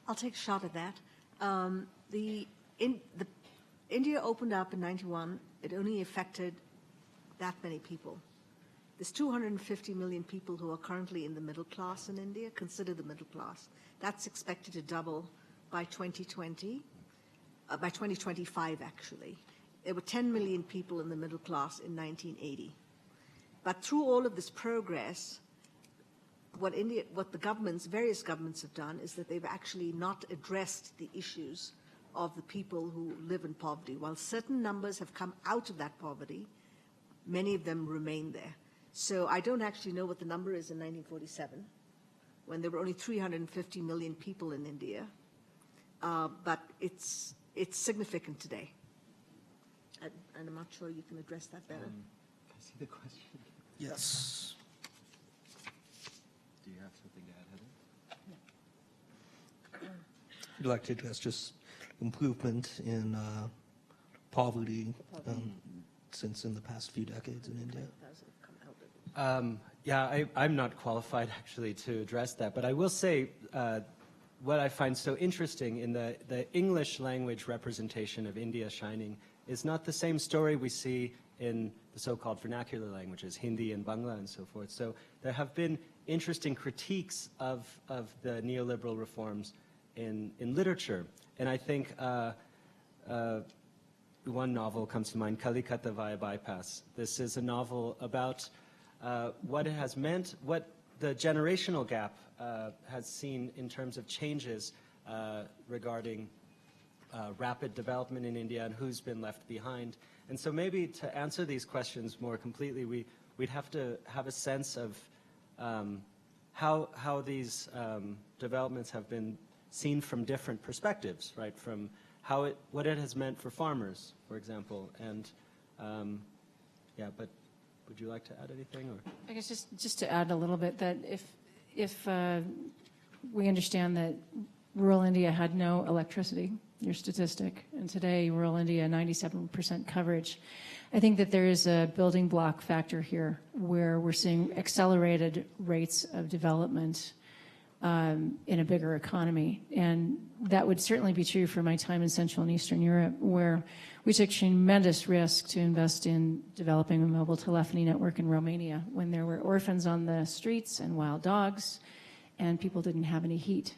I'll take a shot at that. India opened up in 91. It only affected that many people. There's 250 million people who are currently in the middle class in India, consider the middle class. That's expected to double by 2020, by 2025 actually. There were 10 million people in the middle class in 1980. But through all of this progress, what the governments, various governments have done is that they've actually not addressed the issues of the people who live in poverty. While certain numbers have come out of that poverty, many of them remain there. So I don't actually know what the number is in 1947, when there were only 350 million people in India, but it's significant today. And I'm not sure you can address that better. Can I see the question? Yes. Do you have something to add, Heather? I'd like to address just improvement in poverty since in the past few decades in India. Yeah, I'm not qualified actually to address that, but I will say what I find so interesting in the English language representation of India shining is not the same story we see in the so-called vernacular languages, Hindi and Bangla and so forth. So there have been interesting critiques of the neoliberal reforms in literature. And I think one novel comes to mind, Kalikata via Bypass. This is a novel about what it has meant, what the generational gap has seen in terms of changes regarding rapid development in India and who's been left behind. And so maybe to answer these questions more completely, we'd have to have a sense of how these developments have been seen from different perspectives, right? From what it has meant for farmers, for example. And yeah, but would you like to add anything? Or? I guess just to add a little bit that if we understand that rural India had no electricity, your statistic, and today rural India 97% coverage, I think that there is a building block factor here where we're seeing accelerated rates of development in a bigger economy. And that would certainly be true for my time in Central and Eastern Europe, where we took tremendous risk to invest in developing a mobile telephony network in Romania when there were orphans on the streets and wild dogs and people didn't have any heat.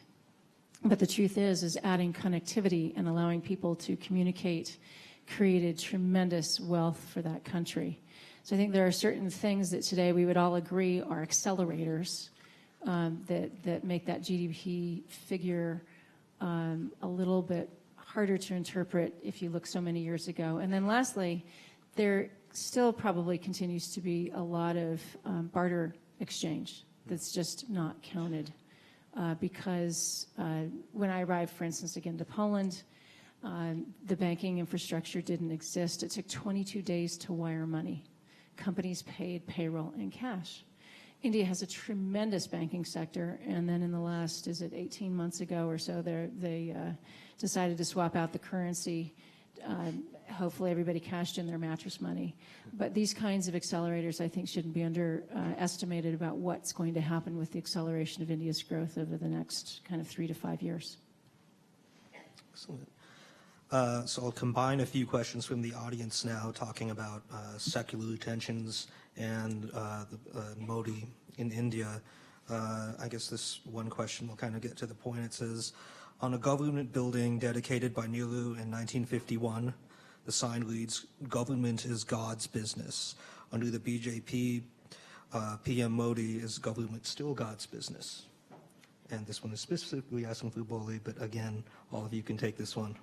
But the truth is adding connectivity and allowing people to communicate created tremendous wealth for that country. So I think there are certain things that today we would all agree are accelerators that make that GDP figure a little bit harder to interpret if you look so many years ago. And then lastly, there still probably continues to be a lot of barter exchange that's just not counted. Because when I arrived, for instance, again to Poland, the banking infrastructure didn't exist. It took 22 days to wire money. Companies paid payroll in cash. India has a tremendous banking sector, and then in the last, 18 months ago or so, they decided to swap out the currency hopefully everybody cashed in their mattress money. But these kinds of accelerators, I think, shouldn't be underestimated about what's going to happen with the acceleration of India's growth over the next kind of 3 to 5 years. Excellent. So I'll combine a few questions from the audience now, talking about secular tensions and Modi in India. I guess this one question will kind of get to the point. It says, on a government building dedicated by Nehru in 1951, the sign reads, "Government is God's business." Under the BJP, PM Modi, is government still God's business? And this one is specifically asking for Boli, but again, all of you can take this one.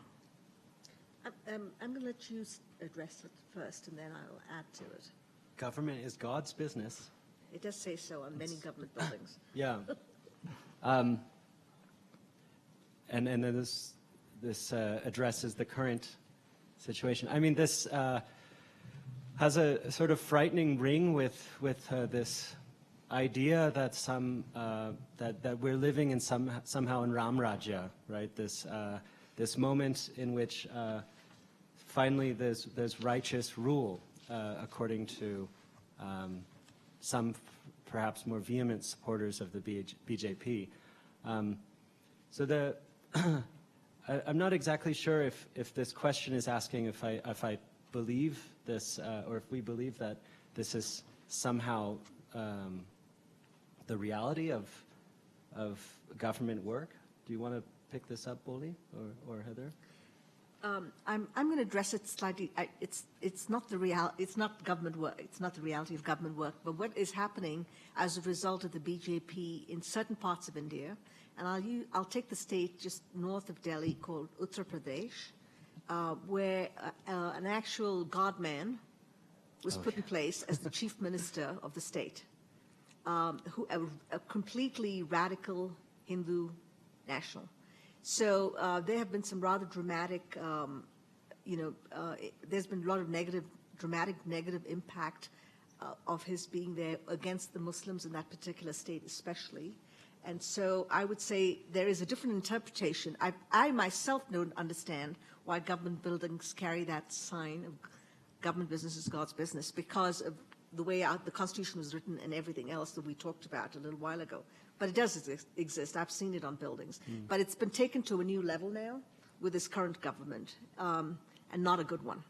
I'm going to let you address it first, and then I'll add to it. Government is God's business. It does say so on many government buildings. Yeah. And then this addresses the current situation. I mean, this has a sort of frightening ring with this idea that that we're living in somehow in Ram Rajya, right? This moment in which finally there's righteous rule, according to some perhaps more vehement supporters of the BJP. So I'm not exactly sure if this question is asking if I believe this, or if we believe that this is somehow the reality of government work. Do you want to pick this up, Boli or Heather? I'm going to address it slightly. It's not it's not government work. It's not the reality of government work. But what is happening as a result of the BJP in certain parts of India, and I'll take the state just north of Delhi called Uttar Pradesh, where an actual God-man was put in place as the chief minister of the state, who a completely radical Hindu national. So there have been some rather dramatic, there's been a lot of dramatic negative impact of his being there against the Muslims in that particular state especially. And so I would say there is a different interpretation. I myself don't understand why government buildings carry that sign of government business is God's business, because of the way the Constitution was written and everything else that we talked about a little while ago. But it does exist. I've seen it on buildings. But it's been taken to a new level now with this current government, and not a good one.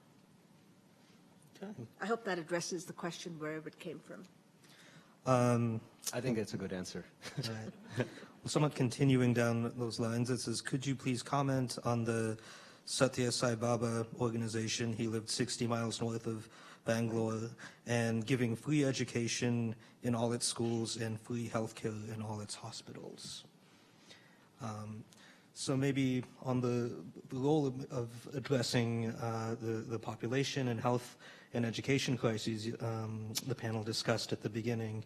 Okay. I hope that addresses the question wherever it came from. I think it's a good answer. Right. Well, somewhat continuing down those lines, it says, could you please comment on the Satya Sai Baba organization? He lived 60 miles north of Bangalore, and giving free education in all its schools and free healthcare in all its hospitals. So maybe on the role of addressing the population and health and education crises the panel discussed at the beginning,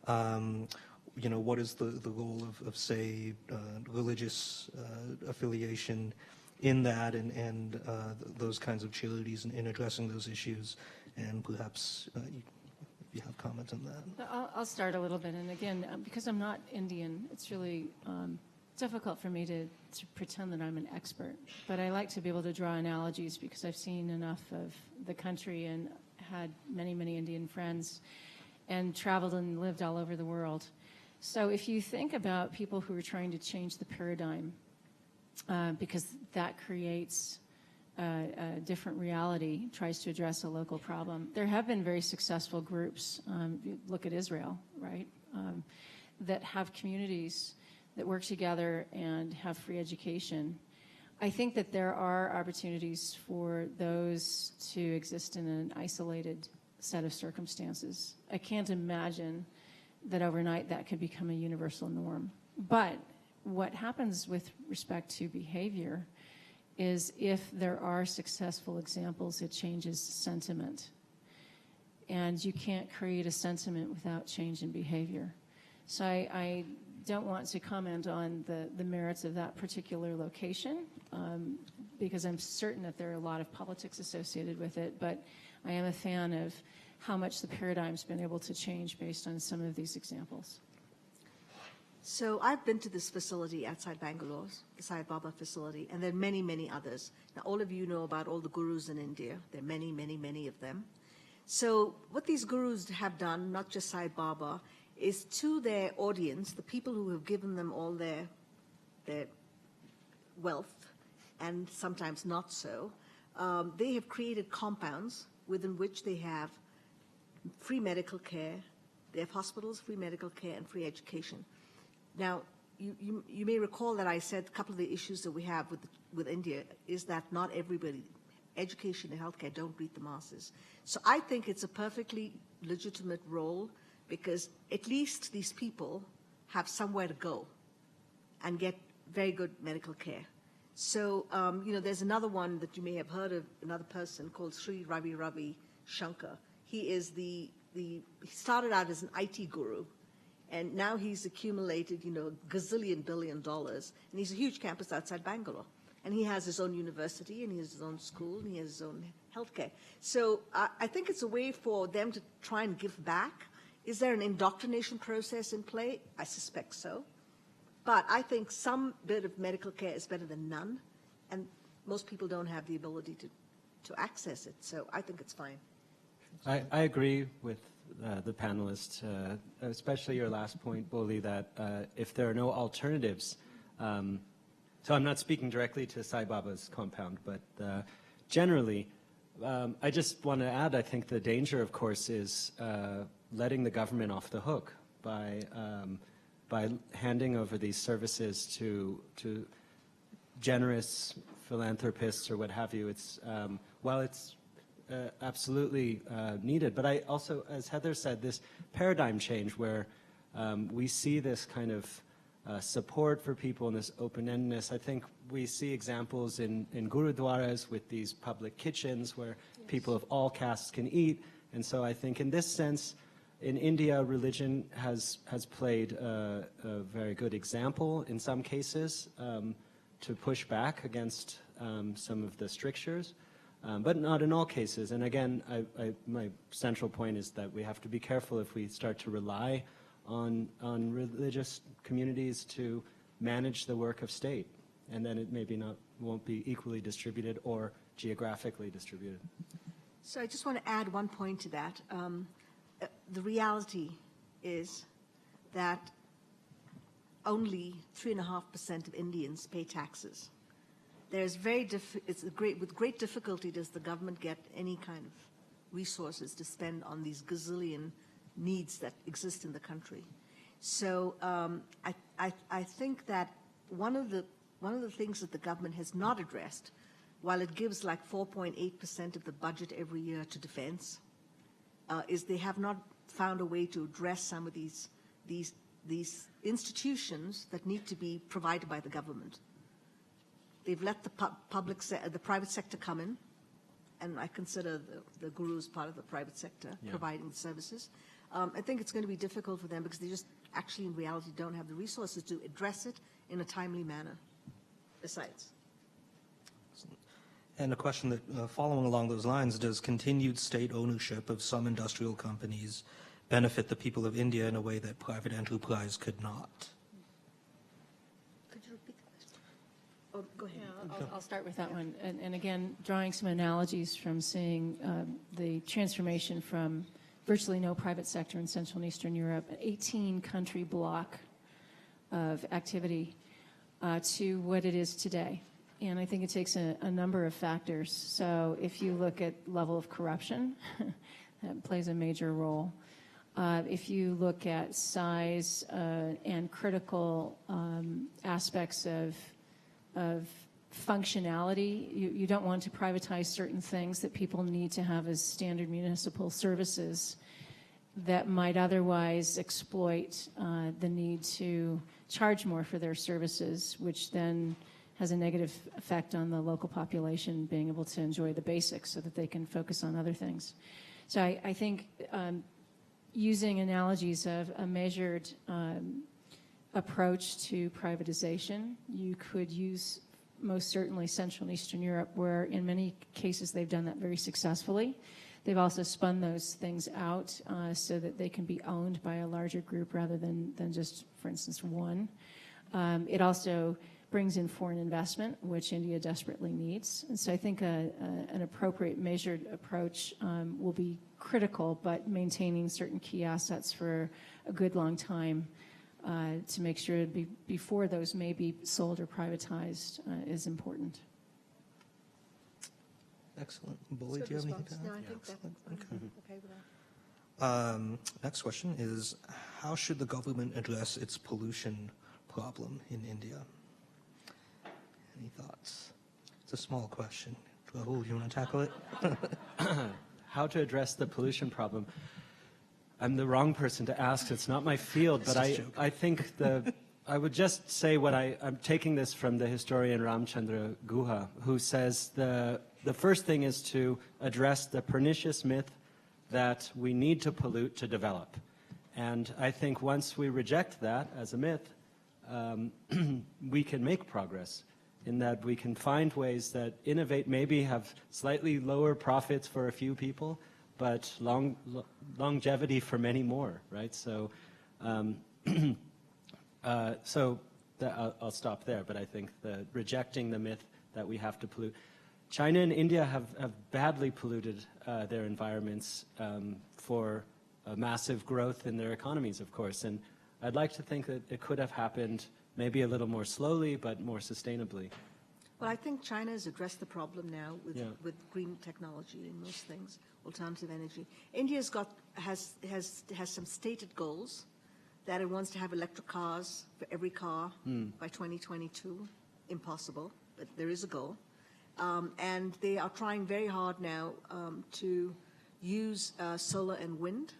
what is the role of say, religious affiliation in that, and those kinds of charities in addressing those issues, and perhaps if you have comments on that. I'll start a little bit, and again, because I'm not Indian, it's really difficult for me to pretend that I'm an expert, but I like to be able to draw analogies because I've seen enough of the country and had many, many Indian friends and traveled and lived all over the world. So if you think about people who are trying to change the paradigm, because that creates a different reality, tries to address a local problem. There have been very successful groups, look at Israel, right, that have communities that work together and have free education. I think that there are opportunities for those to exist in an isolated set of circumstances. I can't imagine that overnight that could become a universal norm. But what happens with respect to behavior is if there are successful examples, it changes sentiment. And you can't create a sentiment without change in behavior. So I don't want to comment on the merits of that particular location because I'm certain that there are a lot of politics associated with it, but I am a fan of how much the paradigm's been able to change based on some of these examples. So I've been to this facility outside Bangalore, the Sai Baba facility, and there are many, many others. Now, all of you know about all the gurus in India. There are many, many, many of them. So what these gurus have done, not just Sai Baba, is to their audience, the people who have given them all their wealth, and sometimes not so, they have created compounds within which they have free medical care, they have hospitals, free medical care, and free education. Now, you may recall that I said a couple of the issues that we have with India is that not everybody, education and healthcare don't reach the masses. So I think it's a perfectly legitimate role because at least these people have somewhere to go and get very good medical care. So, there's another one that you may have heard of, another person called Sri Ravi Shankar. He is he started out as an IT guru, and now he's accumulated, gazillion billion dollars, and he's a huge campus outside Bangalore. And he has his own university, and he has his own school, and he has his own healthcare. So I think it's a way for them to try and give back. Is there an indoctrination process in play? I suspect so. But I think some bit of medical care is better than none, and most people don't have the ability to access it. So I think it's fine. I agree with the panelists, especially your last point, Boli, that if there are no alternatives, so I'm not speaking directly to Sai Baba's compound, but generally, I just want to add, I think the danger, of course, is letting the government off the hook by handing over these services to generous philanthropists or what have you. It's while it's absolutely needed, but I also, as Heather said, this paradigm change where we see this kind of support for people and this open-endedness. I think we see examples in gurudwaras with these public kitchens where people of all castes can eat, and so I think in this sense, in India, religion has played a very good example in some cases to push back against some of the strictures, but not in all cases. And again, my central point is that we have to be careful if we start to rely on religious communities to manage the work of state, and then it maybe won't be equally distributed or geographically distributed. So I just want to add one point to that. The reality is that only 3.5% of Indians pay taxes. With great difficulty does the government get any kind of resources to spend on these gazillion needs that exist in the country. So I think that one of the things that the government has not addressed, while it gives like 4.8% of the budget every year to defense, is they have not found a way to address some of these institutions that need to be provided by the government. They've let the private sector come in, and I consider the gurus part of the private sector providing the services. I think it's going to be difficult for them because they just actually in reality don't have the resources to address it in a timely manner. Besides. And a question that, following along those lines, does continued state ownership of some industrial companies benefit the people of India in a way that private enterprise could not? Could you repeat the question? Oh, go ahead. Yeah, I'll start with that one. And again, drawing some analogies from seeing the transformation from virtually no private sector in Central and Eastern Europe, an 18-country block of activity to what it is today. And I think it takes a number of factors. So if you look at level of corruption, that plays a major role. If you look at size and critical aspects of functionality, you don't want to privatize certain things that people need to have as standard municipal services that might otherwise exploit the need to charge more for their services, which then has a negative effect on the local population being able to enjoy the basics so that they can focus on other things. So I think using analogies of a measured approach to privatization, you could use most certainly Central and Eastern Europe, where in many cases they've done that very successfully. They've also spun those things out so that they can be owned by a larger group rather than just, for instance, one. It also brings in foreign investment, which India desperately needs. And so I think an appropriate measured approach will be critical, but maintaining certain key assets for a good long time to make sure before those may be sold or privatized is important. Excellent. Bully, do you have anything to add? No, I think that, Okay. okay with that. Next question is, how should the government address its pollution problem in India? Any thoughts? It's a small question. Rahul, you want to tackle it? How to address the pollution problem? I'm the wrong person to ask. It's not my field, but I think I would just say what I'm taking this from the historian Ramchandra Guha, who says the first thing is to address the pernicious myth that we need to pollute to develop. And I think once we reject that as a myth, we can make progress in that we can find ways that innovate, maybe have slightly lower profits for a few people, but longevity for many more, right? So, I'll stop there, but I think rejecting the myth that we have to pollute. China and India have badly polluted their environments for a massive growth in their economies, of course, and I'd like to think that it could have happened maybe a little more slowly, but more sustainably. Well, I think China has addressed the problem now with green technology and most things, alternative energy. India's has some stated goals that it wants to have electric cars for every car by 2022. Impossible, but there is a goal. And they are trying very hard now to use solar and wind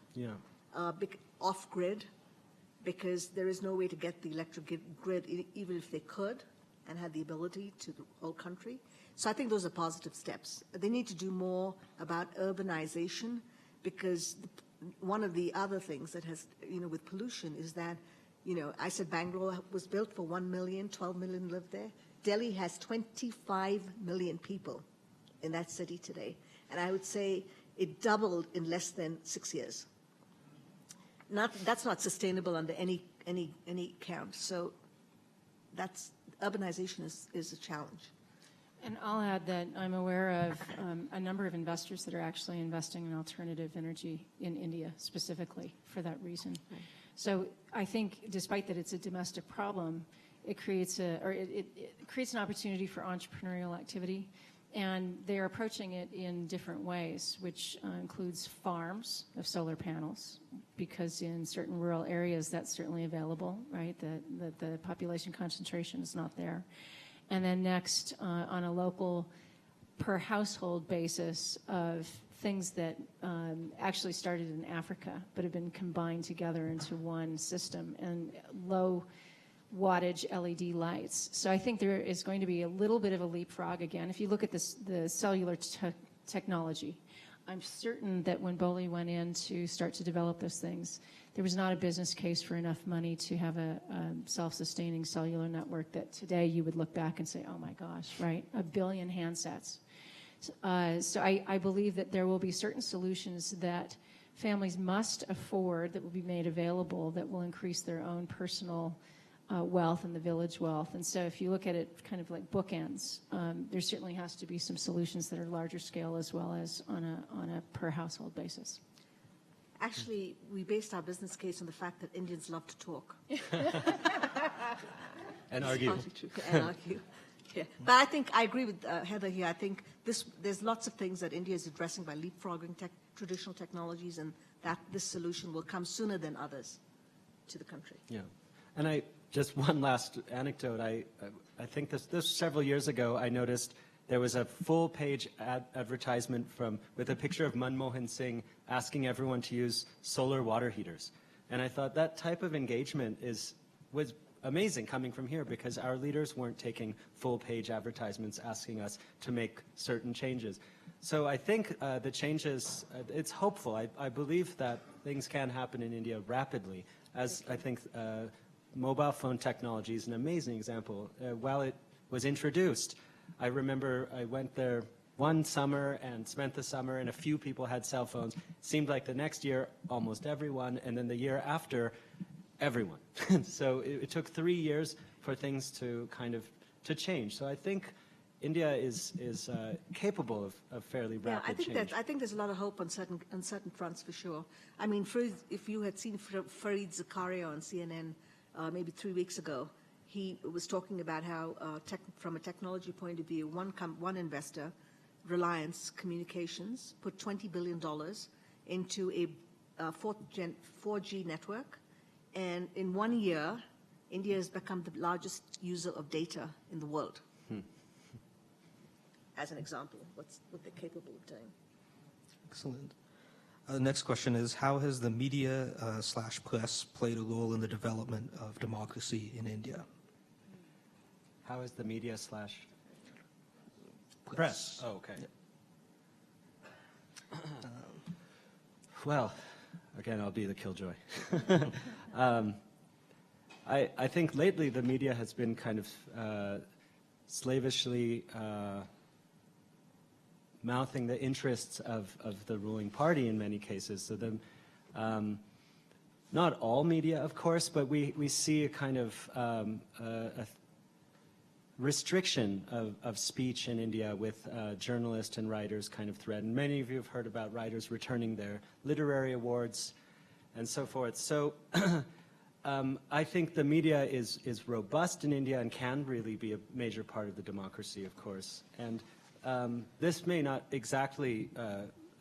off-grid, because there is no way to get the electric grid, even if they could and had the ability, to the whole country. So I think those are positive steps. They need to do more about urbanization, because one of the other things that has, with pollution is that, I said Bangalore was built for 1 million, 12 million live there. Delhi has 25 million people in that city today. And I would say it doubled in less than 6 years. That's not sustainable under any count. So urbanization is a challenge. And I'll add that I'm aware of a number of investors that are actually investing in alternative energy in India specifically for that reason. Right. So I think, despite that it's a domestic problem, it creates it creates an opportunity for entrepreneurial activity. And they're approaching it in different ways, which includes farms of solar panels, because in certain rural areas that's certainly available, right? The population concentration is not there. And then next, on a local per household basis of things that actually started in Africa but have been combined together into one system, and low wattage LED lights. So I think there is going to be a little bit of a leapfrog again. If you look at the cellular technology, I'm certain that when Boulder went in to start to develop those things, there was not a business case for enough money to have a self-sustaining cellular network that today you would look back and say, oh my gosh, right? 1 billion handsets. So I believe that there will be certain solutions that families must afford that will be made available that will increase their own personal wealth and the village wealth. And so if you look at it kind of like bookends, there certainly has to be some solutions that are larger scale as well as on a per household basis. Actually, we based our business case on the fact that Indians love to talk. And argue. And argue. Yeah. But I think I agree with Heather here. I think there's lots of things that India is addressing by leapfrogging traditional technologies, and that this solution will come sooner than others to the country. Yeah. And just one last anecdote. I think this several years ago, I noticed there was a full-page advertisement with a picture of Manmohan Singh asking everyone to use solar water heaters. And I thought that type of engagement was amazing coming from here, because our leaders weren't taking full-page advertisements asking us to make certain changes. So I think the changes, it's hopeful. I believe that things can happen in India rapidly, as I think mobile phone technology is an amazing example. While it was introduced, I remember I went there one summer and spent the summer, and a few people had cell phones. Seemed like the next year, almost everyone, and then the year after, everyone. So it took 3 years for things to kind of to change. So I think India is capable of fairly rapid change. I think there's a lot of hope on certain fronts for sure. I mean, if you had seen Fareed Zakaria on CNN maybe 3 weeks ago, he was talking about how, from a technology point of view, one investor, Reliance Communications, put $20 billion into a 4G network, and in 1 year, India has become the largest user of data in the world. As an example, what they're capable of doing. Excellent. The next question is, how has the media / press played a role in the development of democracy in India? How is the media / press? Oh, okay. Yeah. Well, again, I'll be the killjoy. I think lately the media has been kind of slavishly mouthing the interests of the ruling party in many cases. So not all media, of course, but we see a kind of a restriction of speech in India with journalists and writers kind of threatened. Many of you have heard about writers returning their literary awards and so forth. So I think the media is robust in India and can really be a major part of the democracy, of course. And this may not exactly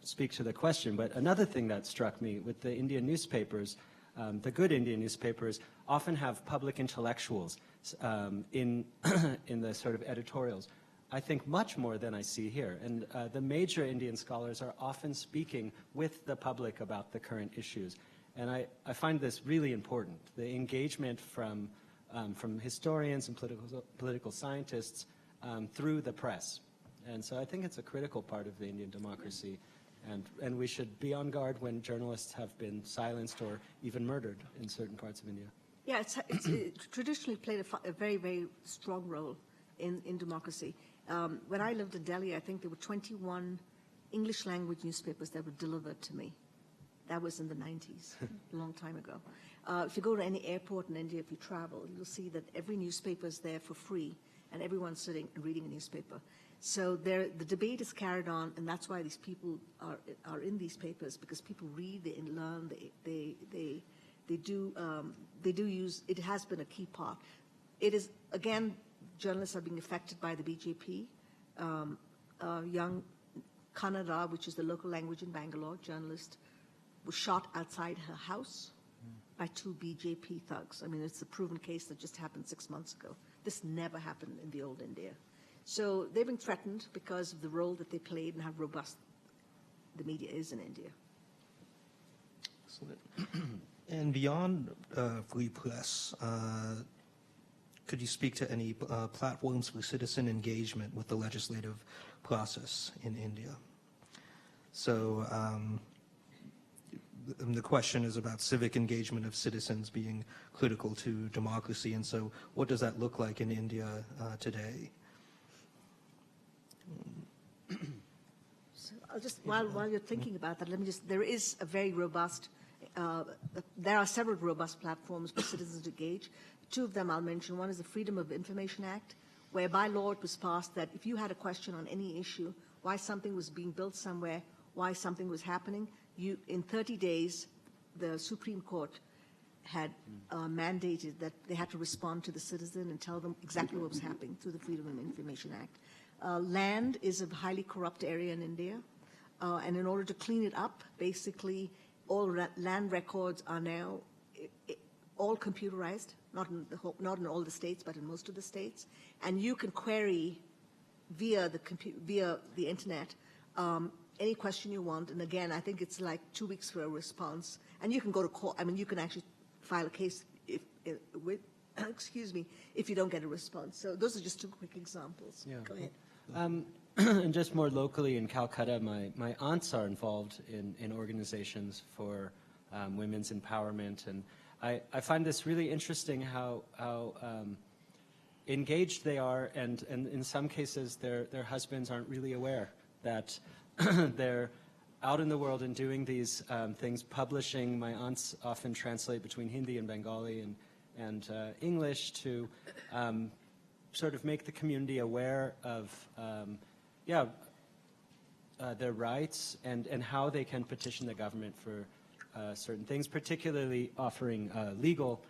speak to the question, but another thing that struck me with the Indian newspapers, the good Indian newspapers often have public intellectuals in the sort of editorials. I think much more than I see here. And the major Indian scholars are often speaking with the public about the current issues. And I find this really important, the engagement from historians and political scientists through the press. And so I think it's a critical part of the Indian democracy. And we should be on guard when journalists have been silenced or even murdered in certain parts of India. Yeah, it traditionally played a very, very strong role in democracy. When I lived in Delhi, I think there were 21 English language newspapers that were delivered to me. That was in the 90s, a long time ago. If you go to any airport in India, if you travel, you'll see that every newspaper is there for free, and everyone's sitting and reading a newspaper. So the debate is carried on, and that's why these people are in these papers, because people read, they learn, they do use. It has been a key part. It is, again, journalists are being affected by the BJP. Young Kannada, which is the local language in Bangalore, journalist, was shot outside her house by 2 BJP thugs. I mean, it's a proven case that just happened 6 months ago. This never happened in the old India. So they've been threatened because of the role that they played and how robust the media is in India. Excellent. And beyond free press, could you speak to any platforms for citizen engagement with the legislative process in India? So the question is about civic engagement of citizens being critical to democracy. And so what does that look like in India today? So I'll just, while you're thinking about that, there is a very robust, there are several robust platforms for citizens to engage. 2 of them I'll mention. One is the Freedom of Information Act, where by law it was passed that if you had a question on any issue, why something was being built somewhere, why something was happening, in 30 days, the Supreme Court had mandated that they had to respond to the citizen and tell them exactly what was happening through the Freedom of Information Act. Land is a highly corrupt area in India, and in order to clean it up, basically all land records are now all computerized, not in all the states, but in most of the states, and you can query via the internet any question you want. And again, I think it's like 2 weeks for a response, and you can go to court. I mean, you can actually file a case if you don't get a response. So those are just 2 quick examples. Yeah. Go ahead. And just more locally in Calcutta, my aunts are involved in organizations for women's empowerment, and I find this really interesting how engaged they are, and in some cases their husbands aren't really aware that they're out in the world and doing these things, publishing. My aunts often translate between Hindi and Bengali and English to sort of make the community aware of, their rights and how they can petition the government for certain things, particularly offering legal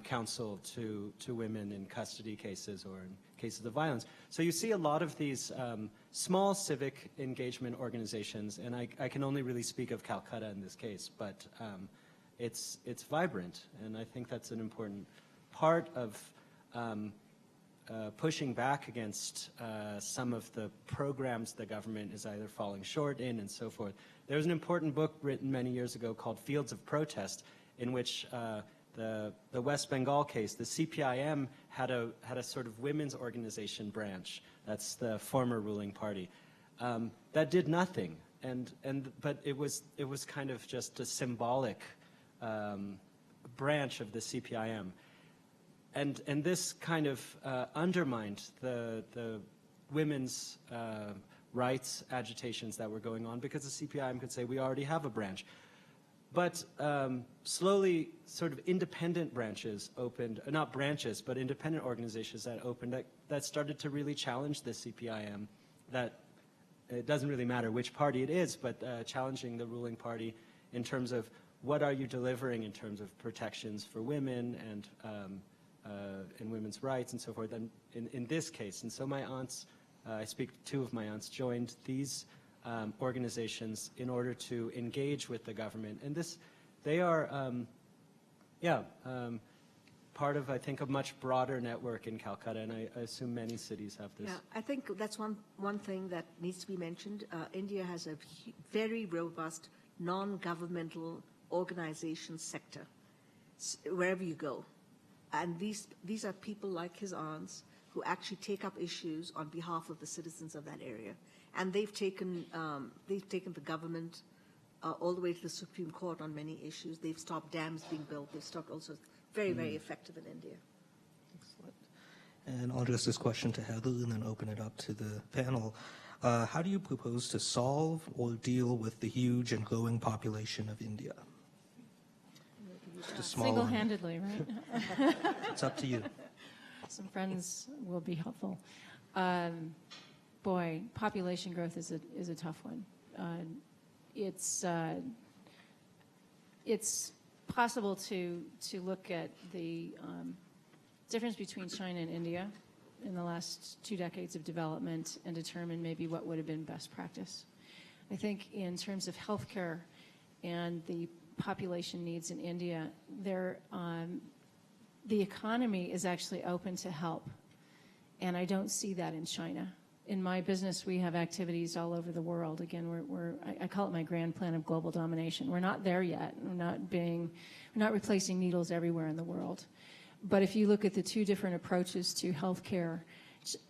counsel to women in custody cases or in cases of violence. So you see a lot of these small civic engagement organizations, and I can only really speak of Calcutta in this case, but it's vibrant, and I think that's an important part of pushing back against some of the programs the government is either falling short in and so forth. There was an important book written many years ago called Fields of Protest, in which the West Bengal case, the CPIM had a sort of women's organization branch. That's the former ruling party. That did nothing, but it was kind of just a symbolic branch of the CPIM. And this kind of undermined the women's rights agitations that were going on, because the CPIM could say, we already have a branch. But slowly, sort of independent branches opened, not branches, but independent organizations that opened that started to really challenge the CPIM, that it doesn't really matter which party it is, but challenging the ruling party in terms of what are you delivering in terms of protections for women and women's rights and so forth, and in this case. And so my aunts, two of my aunts joined these organizations in order to engage with the government. And they are, part of, I think, a much broader network in Calcutta, and I assume many cities have this. Yeah, I think that's one thing that needs to be mentioned. India has a very robust non-governmental organization sector wherever you go. And these are people like his aunts who actually take up issues on behalf of the citizens of that area. And they've taken the government all the way to the Supreme Court on many issues. They've stopped dams being built. They've stopped also very, very effective in India. Excellent. And I'll address this question to Heather and then open it up to the panel. How do you propose to solve or deal with the huge and growing population of India? Just a small one. Single-handedly, right? It's up to you. Some friends will be helpful. Boy, population growth is a tough one. It's possible to look at the difference between China and India in the last 2 decades of development and determine maybe what would have been best practice. I think in terms of healthcare and the population needs in India, the economy is actually open to help, and I don't see that in China. In my business, we have activities all over the world. Again, I call it my grand plan of global domination. We're not there yet. We're not replacing needles everywhere in the world. But if you look at the 2 different approaches to healthcare,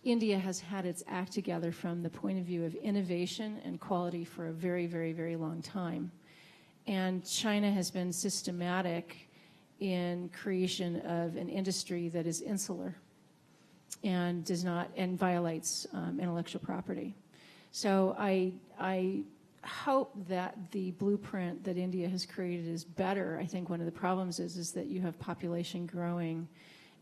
India has had its act together from the point of view of innovation and quality for a very, very, very long time. And China has been systematic in creation of an industry that is insular and violates intellectual property. So I hope that the blueprint that India has created is better. I think one of the problems is that you have population growing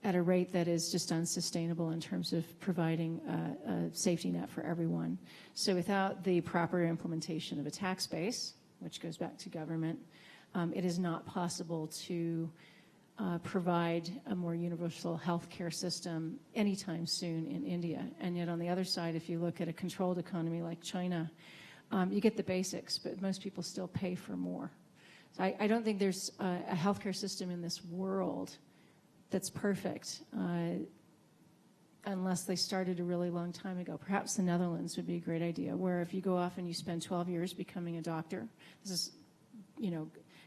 at a rate that is just unsustainable in terms of providing a safety net for everyone. So without the proper implementation of a tax base, which goes back to government, it is not possible to provide a more universal health care system anytime soon in India. And yet on the other side, if you look at a controlled economy like China, you get the basics, but most people still pay for more. So I don't think there's a healthcare system in this world that's perfect unless they started a really long time ago. Perhaps the Netherlands would be a great idea, where if you go off and you spend 12 years becoming a doctor, this is,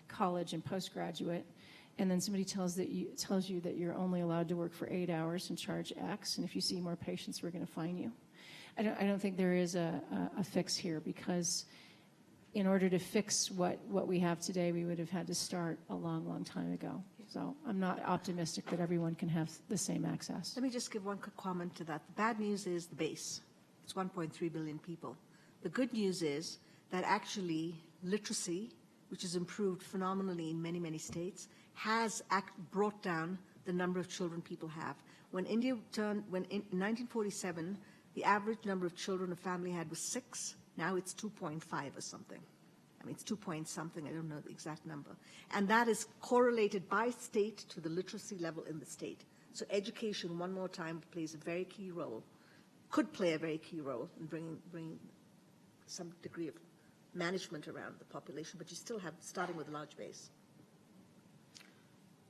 college and postgraduate, and then somebody tells you that you're only allowed to work for 8 hours and charge X, and if you see more patients, we're going to fine you. I don't think there is a fix here, because in order to fix what we have today, we would have had to start a long, long time ago. So I'm not optimistic that everyone can have the same access. Let me just give one quick comment to that. The bad news is the base. It's 1.3 billion people. The good news is that actually literacy, which has improved phenomenally in many, many states, has brought down the number of children people have. When in 1947, the average number of children a family had was 6. Now it's 2.5 or something. I mean, it's 2 point something. I don't know the exact number. And that is correlated by state to the literacy level in the state. So education, one more time, plays a very key role, could play a very key role in bringing some degree of management around the population, but you still have starting with a large base.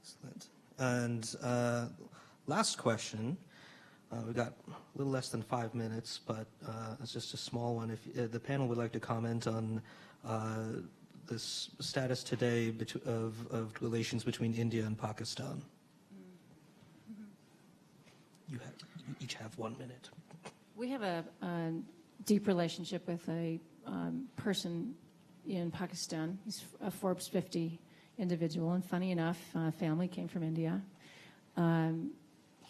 Excellent. And last question. We've got a little less than 5 minutes, but it's just a small one. If the panel would like to comment on this status today of relations between India and Pakistan. You each have 1 minute. We have a deep relationship with a person in Pakistan. He's a Forbes 50 individual, and funny enough, family came from India.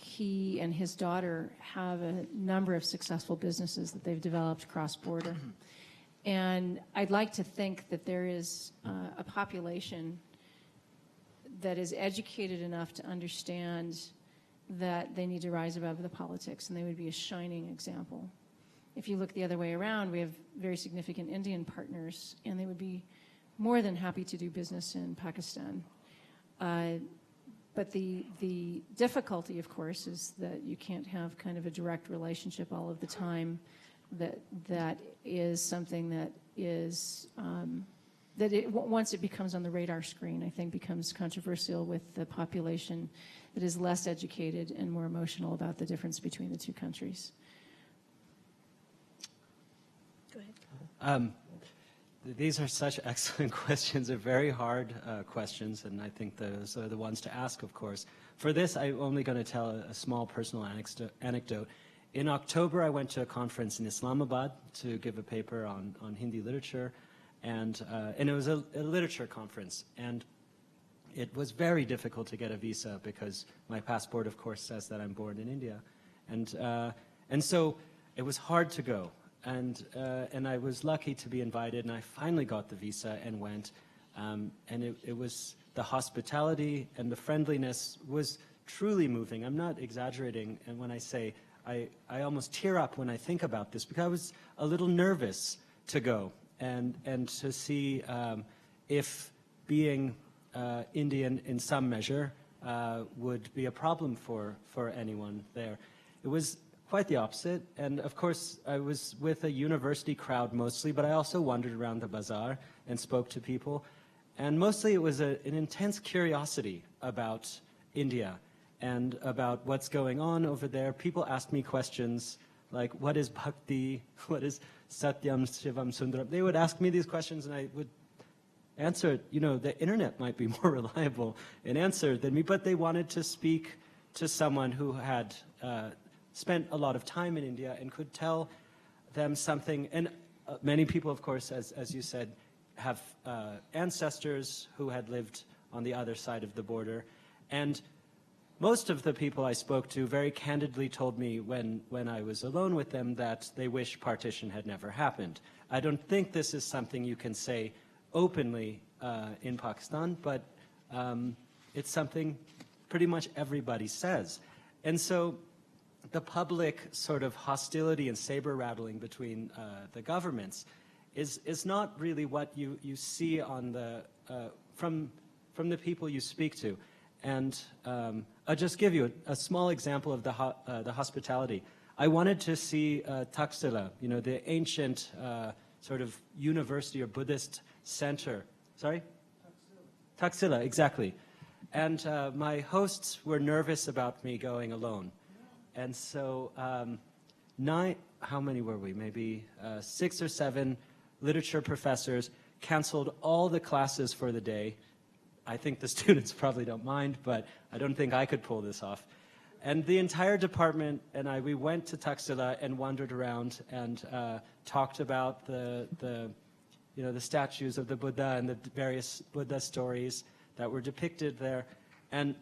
He and his daughter have a number of successful businesses that they've developed cross-border. And I'd like to think that there is a population that is educated enough to understand that they need to rise above the politics, and they would be a shining example. If you look the other way around, we have very significant Indian partners, and they would be more than happy to do business in Pakistan. But the difficulty, of course, is that you can't have kind of a direct relationship all of the time. That is something that is once it becomes on the radar screen, I think becomes controversial with the population that is less educated and more emotional about the difference between the two countries. Go ahead. These are such excellent questions. They're very hard questions, and I think those are the ones to ask, of course. For this, I'm only going to tell a small personal anecdote. In October, I went to a conference in Islamabad to give a paper on Hindi literature, and it was a literature conference. And it was very difficult to get a visa because my passport, of course, says that I'm born in India. And so it was hard to go. And I was lucky to be invited, and I finally got the visa and went. And it was the hospitality and the friendliness was truly moving. I'm not exaggerating, and when I say I almost tear up when I think about this, because I was a little nervous to go and to see if being Indian in some measure would be a problem for anyone there. It was quite the opposite, and of course I was with a university crowd mostly, but I also wandered around the bazaar and spoke to people, and mostly it was an intense curiosity about India and about what's going on over there. People asked me questions like, what is bhakti, what is satyam, shivam, sundaram? They would ask me these questions and I would answer it. You know, the internet might be more reliable in answer than me, but they wanted to speak to someone who had spent a lot of time in India and could tell them something. And many people, of course, as you said, have ancestors who had lived on the other side of the border. And most of the people I spoke to very candidly told me when I was alone with them that they wish partition had never happened. I don't think this is something you can say openly in Pakistan, but it's something pretty much everybody says. And so the public sort of hostility and saber rattling between the governments is not really what you see on the from the people you speak to. And I'll just give you a small example of the hospitality. I wanted to see Taxila, you know, the ancient sort of university or Buddhist center. Sorry? Taxila, exactly. And my hosts were nervous about me going alone. And so how many were we? Maybe 6 or 7 literature professors canceled all the classes for the day. I think the students probably don't mind, but I don't think I could pull this off. And the entire department and we went to Taxila and wandered around and talked about the statues of the Buddha and the various Buddha stories that were depicted there. And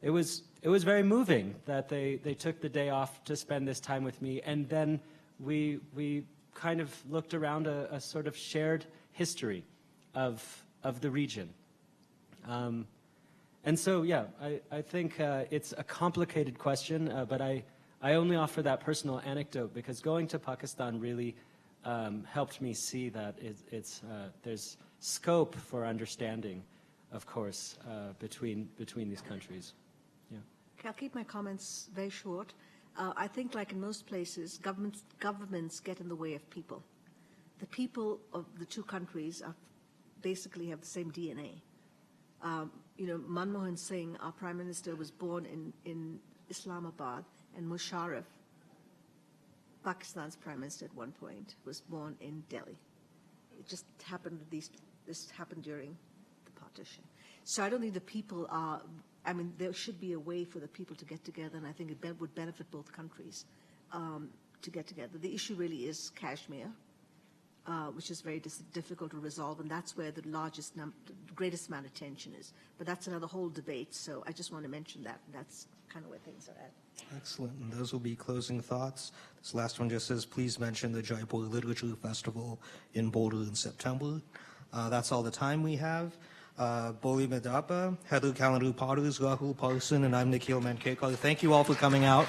it was very moving that they took the day off to spend this time with me. And then we kind of looked around a sort of shared history of the region. And so, yeah, I think it's a complicated question, but I only offer that personal anecdote because going to Pakistan really helped me see that there's scope for understanding, of course, between these countries. Yeah. Okay, I'll keep my comments very short. I think, like in most places, governments get in the way of people. The people of the two countries basically have the same DNA. You know, Manmohan Singh, our Prime Minister, was born in Islamabad, and Musharraf, Pakistan's Prime Minister at one point, was born in Delhi. It just happened, this happened during the partition. So I don't think the people are, I mean, there should be a way for the people to get together, and I think it would benefit both countries to get together. The issue really is Kashmir, which is very difficult to resolve, and that's where the greatest amount of tension is. But that's another whole debate, so I just want to mention that. That's kind of where things are at. Excellent. And those will be closing thoughts. This last one just says, please mention the Jaipur Literature Festival in Boulder in September. That's all the time we have. Boli Medapa, Heather Kalandu Potters, Rahul Parson, and I'm Nikhil Mankekar. Thank you all for coming out.